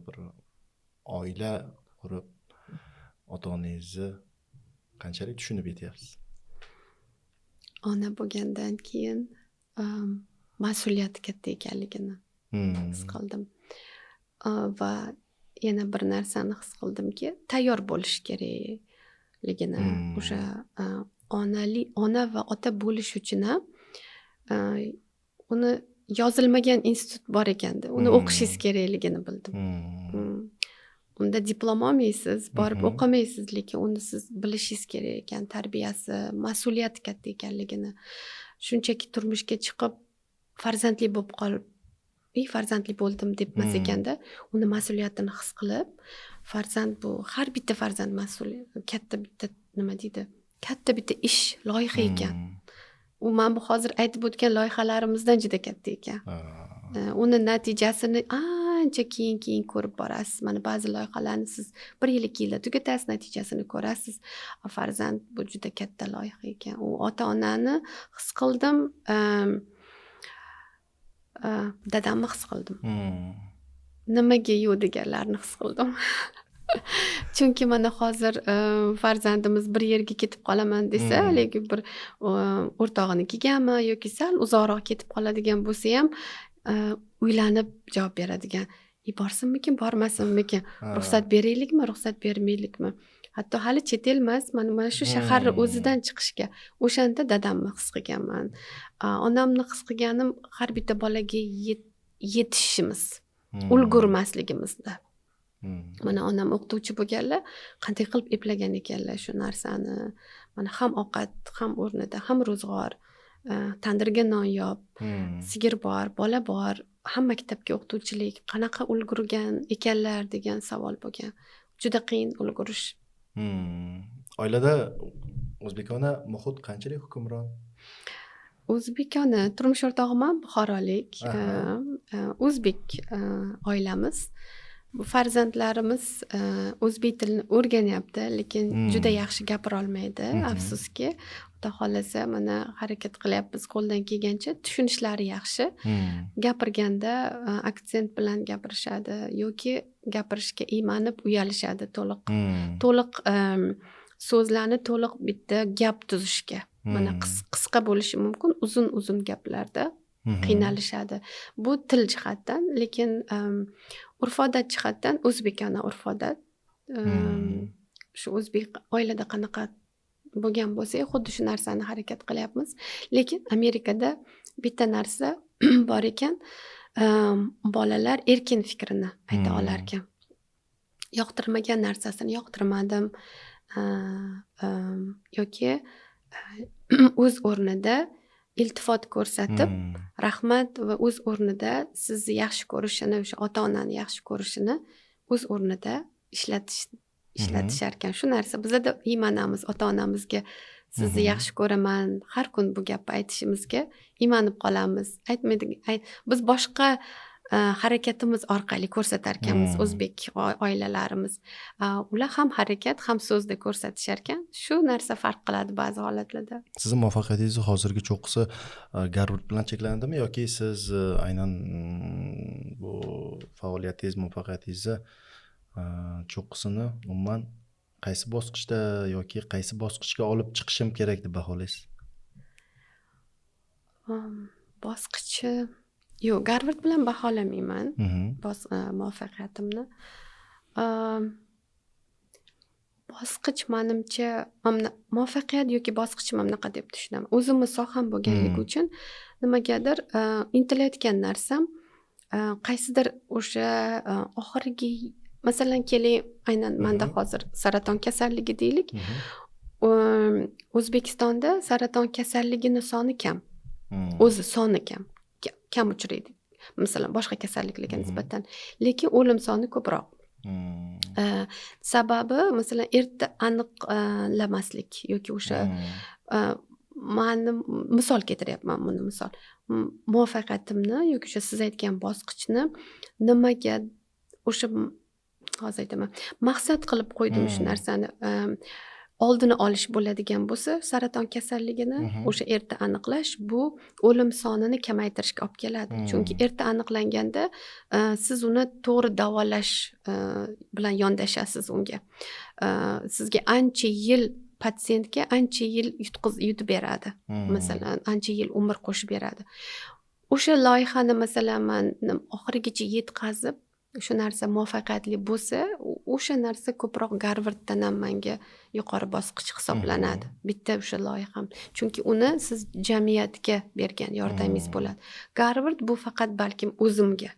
bir oila qurib, ota-onangizni qanchalik tushunib yetyapsiz? Ona bo'lgandan keyin mas'uliyati katta ekanligini his qildim. Va yana bir narsani his qildimki, tayyor bo'lish kerakligini, o'sha ona va ota bo'lish uchun ham uni yozilmagan institut bor ekanda, uni o'qishingiz kerakligini bildim. Unda diplom olmaysiz, borib o'qimaysiz, lekin uni siz bilishingiz kerak ekan, tarbiyasi, mas'uliyati katta ekanligini. Shunchaki turmushga chiqib farzandli bo'lib qolib, farzandli bo'ldim debmas ekanda, uni mas'uliyatini his qilib, farzand bu har bitta farzand mas'uliyat, katta bitta nima deydi? Katta bitta ish, loyiha ekan. U men bu hozir aytib o'tgan loyihalarimizdan juda katta ekan. Uni natijasini ancha keyin ko'rib borasiz. Mana ba'zi loyihalarni siz 1 yil 2 yilda tugatasiz, natijasini ko'rasiz. Farzand bu juda katta loyiha ekan. U ota-onani his qildim, dadamni his qildim. Nimaga yo'q deganlarni his qildim. Chunki mana hozir farzandimiz bir yerga ketib qolaman desa, lekin bir o'rtog'inikiganmi yoki sal uzoqroq ketib qoladigan bo'lsa ham uylanib javob beradigan. Borsinmikin, bormasinmikin, ruxsat beraylikmi, ruxsat bermaylikmi? Hatto hali chet el emas, mana shu shaharni o'zidan chiqishga o'shanda dadamni his qilganman. Onamni his qilganim har bitta bolaga yetishimiz, ulgurmasligimizda. Mana onam o'qituvchi bo'lganlar, qanday qilib eplagan ekanlar shu narsani. Mana ham ovqat, ham o'rnida, ham ro'zg'or, tandirga non yop, sigir bor, bola bor, ham maktabga o'qituvchilik, qanaqa ulgurgan ekanlar degan savol bo'lgan. Juda qiyin ulgurish. Oilada o'zbekona muhit qanchalik hukmron? O'zbekona, turmush o'rtog'im ham buxorolik, o'zbek oilamiz. Farzandlarimiz o'zbek tilini o'rganyapti, lekin juda yaxshi gapira olmaydi, afsuski. Xudo xolasa mana harakat qilyapmiz qo'ldan kelgancha, tushunishlari yaxshi. Gapirganda aksent bilan gapirishadi yoki gapirishga iymanib uyalishadi to'liq so'zlarni to'liq bitta gap tuzishga. Mana qisqa bo'lishi mumkin, uzun gaplarda qiynalishadi. Bu til jihatdan, lekin urf-odat jihatdan o'zbekona urf-odat. Shu o'zbek oilada qanaqa bo'lgan bo'lsa, xuddi shu narsani harakat qilyapmiz. Lekin Amerikada bitta narsa bor ekan, bolalar erkin fikrini ayta olar ekan. Yoqtirmagan narsasini yoqtirmadim yoki o'z o'rnida iltifot ko'rsatib, rahmat va o'z o'rnida sizni yaxshi ko'rishini, o'sha ota-onani yaxshi ko'rishini o'z o'rnida ishlatishar ekan. Shu narsa bizda iymanamiz, ota-onamizga sizni yaxshi ko'raman, har kun bu gapni aytishimizga iymanib qolamiz. Biz boshqa harakatimiz orqali ko'rsatar ekanmiz o'zbek oilalarimiz. Ular ham harakat, ham so'zda ko'rsatishar ekan. Shu narsa farq qiladi ba'zi holatlarda. Sizning muvaffaqiyatingiz hozirgi cho'qqisi Garvard bilan cheklandimi yoki siz aynan bu faoliyatingiz, muvaffaqiyatingizni cho'qqisini umuman qaysi bosqichda yoki qaysi bosqichga olib chiqishim kerak deb baholaysiz? Bosqichi yo'q, Garvard bilan baholamayman muvaffaqiyatimni. Bosqich menimcha muvaffaqiyat yoki bosqich bunaqa deb tushunaman. O'zimni soham bo'lganligi uchun nimagadir intilayotgan narsam qaysidir o'sha oxirgi masalan keling, aynan manda hozir saraton kasalligi deylik. O'zbekistonda saraton kasalligini soni kam. O'zi soni kam uchraydi. Masalan, boshqa kasalliklarga nisbatan, lekin o'lim soni ko'proq. Sababi masalan erta aniqlamaslik yoki o'sha mani misol keltiryapman, buni misol. Muvaffaqiyatimni yoki o'sha siz aytgan bosqichni nimaga o'sha hozir aytaman, maqsad qilib qo'ydim shu narsani. Oldini olish bo'ladigan bo'lsa, saraton kasalligini o'sha erta aniqlash bu o'lim sonini kamaytirishga olib keladi. Chunki erta aniqlanganda siz uni to'g'ri davolash bilan yondashasiz unga. Sizga ancha yil patsientga ancha yil yutib beradi. Masalan, ancha yil umr qo'shib beradi. O'sha loyihani masalan men oxirigacha yetkazib shu narsa muvaffaqiyatli bo'lsa, o'sha narsa ko'proq Garvarddan ham menga yuqori bosqich hisoblanadi. Bitta o'sha loyiham. Chunki uni siz jamiyatga bergan yordamingiz bo'ladi. Garvard bu faqat balkim o'zimga.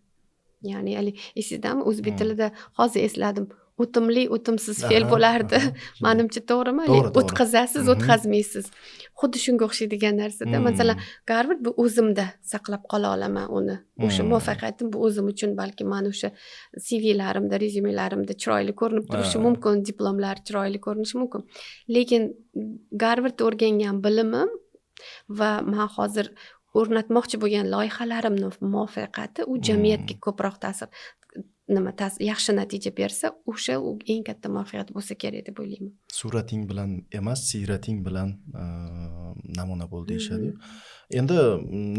Ya'ni esizdami, o'zbek tilida hozir esladim. O'timli, o'timsiz fe'l bo'lardi. Menimcha to'g'rimi? O'tkazasiz, o'tkazmaysiz. Xuddi shunga o'xshaydigan narsada. Masalan, Garvard bu o'zimda saqlab qola olaman uni. O'sha muvaffaqiyatim bu o'zim uchun balki men o'sha CVlarimda, rezumelarimda chiroyli ko'rinib turishi mumkin, diplomlar chiroyli ko'rinishi mumkin. Lekin Garvard o'rgangan bilimim va men hozir o'rnatmoqchi bo'lgan loyihalarimning muvaffaqiyati u jamiyatga ko'proq yaxshi natija bersa, o'sha eng katta muvaffaqiyat bo'lsa kerak deb o'ylayman. Surating bilan emas, siyrating bilan namuna bo'l deyishadi. Endi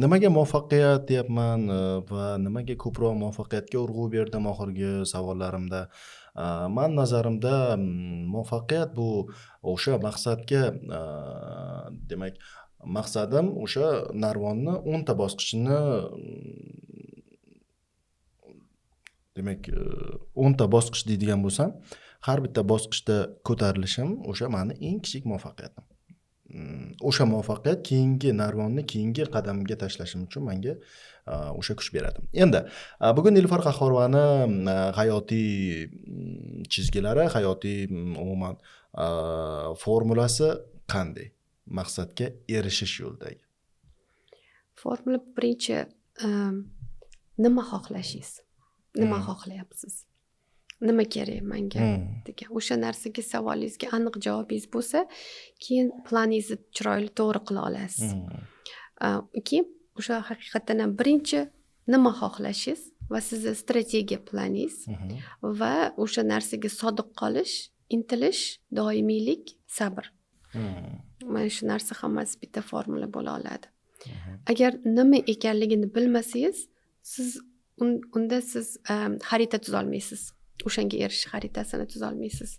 nimaga muvaffaqiyat deyapman va nimaga ko'proq muvaffaqiyatga urg'u berdim oxirgi savollarimda? Men nazarimda muvaffaqiyat bu o'sha maqsadga, demak, maqsadim o'sha narvonni 10 ta bosqichini, demak 10 ta bosqich deydigan bo'lsam, har bitta bosqichda ko'tarilishim o'sha meni eng kichik muvaffaqiyatim. O'sha muvaffaqiyat keyingi narvonni keyingi qadamga tashlashim uchun menga o'sha kuch beradi. Endi bugun Nilufar Qahhorovani hayotiy chizgilari, hayotiy umuman formulasi qanday? Maqsadga erishish yo'lidagi. Formula birinchi nima xohlashingiz? Nima xohlayapsiz? Nima kerak menga degan o'sha narsaga savolingizga aniq javobingiz bo'lsa, keyin planingizni chiroyli to'g'ri qila olasiz. Keyin o'sha haqiqatan ham birinchi nima xohlashingiz va sizni strategiya planingiz va o'sha narsaga sodiq qolish, intilish, doimiylik, sabr. Mana shu narsa hammasi bitta formula bo'la oladi. Agar nima ekanligini bilmasangiz, siz unda siz xarita tuza olmaysiz. O'shanga erishish xaritasini tuza olmaysiz.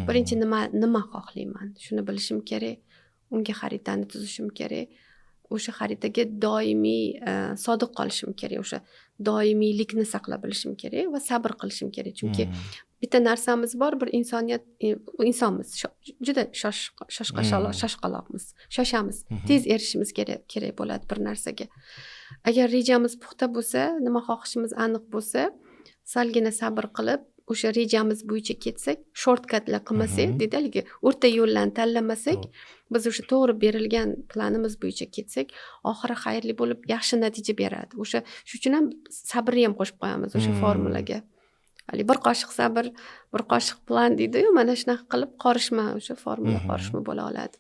Birinchi nima xohlayman? Shuni bilishim kerak. Unga xaritani tuzishim kerak. O'sha xaritaga doimiy sodiq qolishim kerak. O'sha doimiylikni saqlab bilishim kerak va sabr qilishim kerak. Chunki bitta narsamiz bor, bir insonmiz. Juda shoshqaloqmiz. Shoshamiz. Tez erishimiz kerak bo'ladi bir narsaga. Agar rejamiz puxta bo'lsa, nima xohishimiz aniq bo'lsa, salgina sabr qilib, o'sha rejamiz bo'yicha ketsak, shortkatlar qilmasak, deydi-ku, o'rta yo'llarni tanlamasak, biz o'sha to'g'ri berilgan planimiz bo'yicha ketsak, oxiri xayrli bo'lib, yaxshi natija beradi. O'sha shu uchun ham sabrni ham qo'shib qo'yamiz o'sha formulaga. Bir qoshiq sabr, bir qoshiq plan deydi-yu, mana shunaqa qilib qorishma, o'sha formula qorishma bo'la oladi.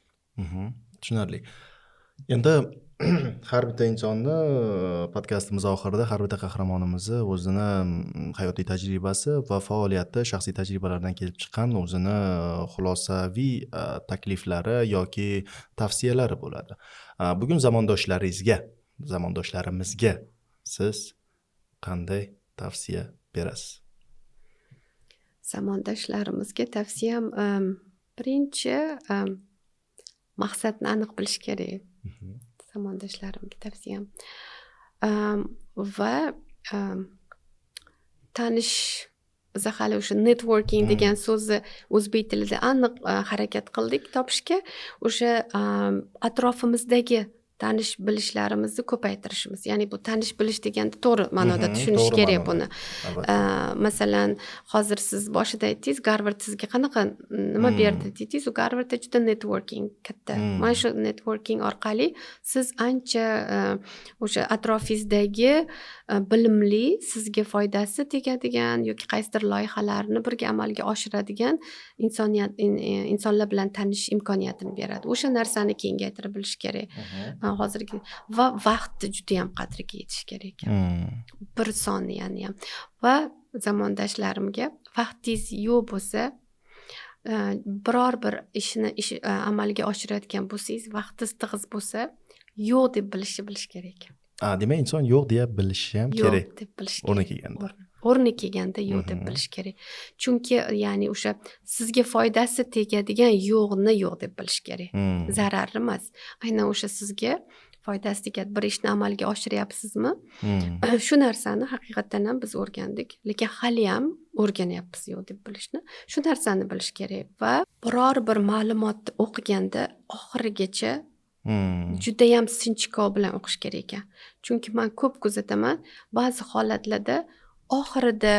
Tushunarli. Endi har bitta insonni podkastimiz oxirida har bitta qahramonimizni o'zini hayotiy tajribasi va faoliyati, shaxsiy tajribalaridan kelib chiqqan o'zini xulosaviy takliflari yoki tavsiyalari bo'ladi. Bugun zamondoshlarimizga siz qanday tavsiya berasiz? Zamondoshlarimizga tavsiyam birinchi maqsadni aniq bilish kerak. Zamondoshlarimga tavsiyam va tanish, biz hali o'sha networking degan so'zni o'zbek tilida aniq harakat qildik topishga. O'sha atrofimizdagi tanish bilishlarimizni ko'paytirishimiz. Ya'ni bu tanish bilish deganda to'g'ri ma'noda tushunish to'g'ri kerak ma'noda. buni. Albatta. Masalan, hozir siz boshida aytdingiz, Garvard sizga qanaqa nima berdi dedingiz, u Garvardda juda networking katta. Mana shu networking orqali siz ancha o'sha atrofingizdagi bilimli, sizga foydasi tegadigan yoki qaysidir loyihalarni birga amalga oshiradigan insonlar bilan tanishish imkoniyatini beradi. O'sha narsani kengaytirib bilish kerak. Hozirgi va vaqtni juda ham qadriga yetish kerak. Bir soniyani ham. Va zamondoshlarimga vaqtingiz yo'q bo'lsa, biror bir ishni amalga oshirayotgan bo'lsangiz, vaqtingiz tig'iz bo'lsa, yo'q deb bilish kerak. Demak, inson yo'q deya bilishi ham kerak. Yo'q deb bilish kerak. O'rni kelganda. O'rni kelganda yo'q deb bilish kerak. Chunki ya'ni o'sha sizga foydasi tegadigan yo'qni yo'q deb bilish kerak. Zararli emas. Aynan o'sha sizga foydasi tegadi. Bir ishni amalga oshiryapsizmi? Shu narsani haqiqatan ham biz o'rgandik, lekin hali ham o'rganyapmiz yo'q deb bilishni. Shu narsani bilish kerak va biror bir ma'lumotni o'qiganda oxirigacha juda ham sinchkov bilan o'qish kerak ekan. Chunki men ko'p kuzataman, ba'zi holatlarda oxirida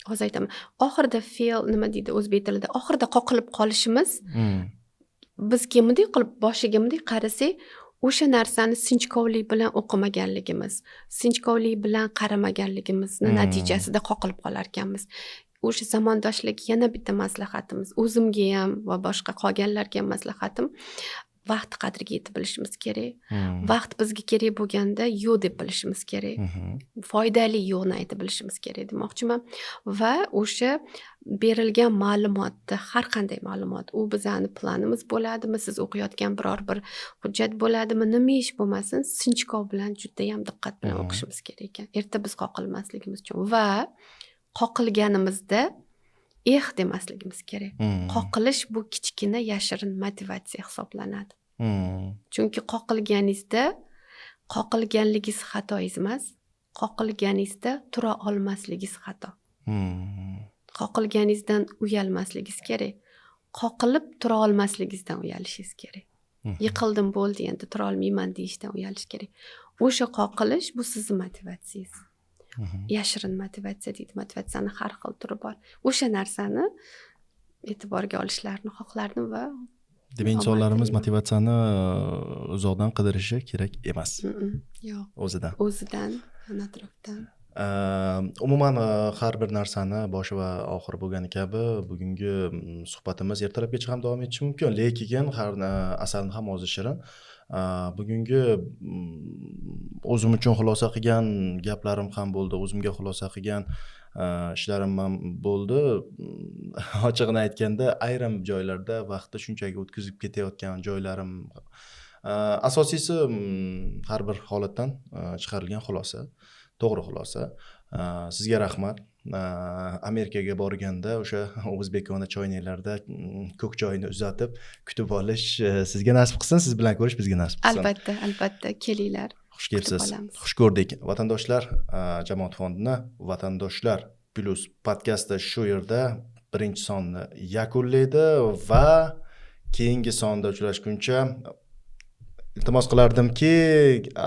hozir aytaman, oxirida fail nima deydi o'zbek tilida, oxirida qoqilib qolishimiz bizga bunday qilib boshiga bunday qarasak, o'sha narsani sinchkovlik bilan o'qimaganligimiz, sinchkovlik bilan qaramaganligimizni natijasida qoqilib qolar ekanmiz. O'sha zamondoshlarga yana bitta maslahatimiz, o'zimga ham va boshqa qolganlarga ham maslahatim, vaqt qadriga yetib bilishimiz kerak. Vaqt bizga kerak bo'lganda yo'q deb bilishimiz kerak. Foydali yo'qni aytib bilishimiz kerak demoqchiman. Va o'sha berilgan ma'lumotni, har qanday ma'lumot, u bizani planimiz bo'ladimi, siz o'qiyotgan biror bir hujjat bo'ladimi, nima ish bo'lmasin, sinchkov bilan juda ham diqqat bilan o'qishimiz kerak ekan. Erta biz qoqilmasligimiz uchun va qoqilganimizda demasligimiz kerak. Qoqilish bu kichkina yashirin motivatsiya hisoblanadi. Chunki qoqilganligingiz xatoingiz emas, qoqilganingizda tura olmasligingiz xato. Qoqilganingizdan uyalmasligingiz kerak. Qoqilib tura olmasligingizdan uyalishingiz kerak. Yiqildim bo'ldi, endi tura olmayman deyishdan uyalish kerak. O'sha qoqilish bu sizning motivatsiyangiz. Yashirin motivatsiya deydi. Motivatsiyani har xil turi bor. O'sha narsani e'tiborga olishlarini xohlardim va demak, insonlarimiz motivatsiyani uzoqdan qidirishi kerak emas. Yo'q. O'zidan, atrofdan. Umuman har bir narsani boshi va oxiri bo'lgani kabi bugungi suhbatimiz ertalabgacha ham davom etishi mumkin, lekin har asalni ham ozi shirin. Bugungi o'zim uchun xulosa qilgan gaplarim ham bo'ldi, o'zimga xulosa qilgan ishlarim ham bo'ldi. Ochig'ini aytganda, ayrim joylarda vaqtni shunchaki o'tkazib ketayotgan joylarim, asosiysi har bir holatdan chiqarilgan xulosa, to'g'ri xulosa. Sizga rahmat. Amerikaga borganda o'sha o'zbekona choynaklarda ko'k choyni uzatib kutib olish sizga nasib qilsin, siz bilan ko'rish bizga nasib qilsin. Albatta, kelinglar. Xush kelibsiz. Xush ko'rdik. Vatandoshlar jamoat fondini Vatandoshlar plus podkasti shu yerda birinchi sonni yakunlaydi va keyingi sonda uchrashguncha iltimos qilardimki,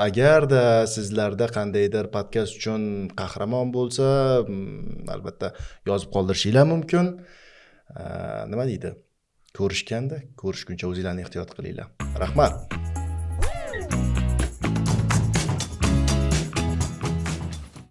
agarda sizlarda qandaydir podkast uchun qahramon bo'lsa, albatta yozib qoldirishinglar mumkin. Nima deydi? Ko'rishganda, ko'rishguncha o'zinglarni ehtiyot qilinglar. Rahmat.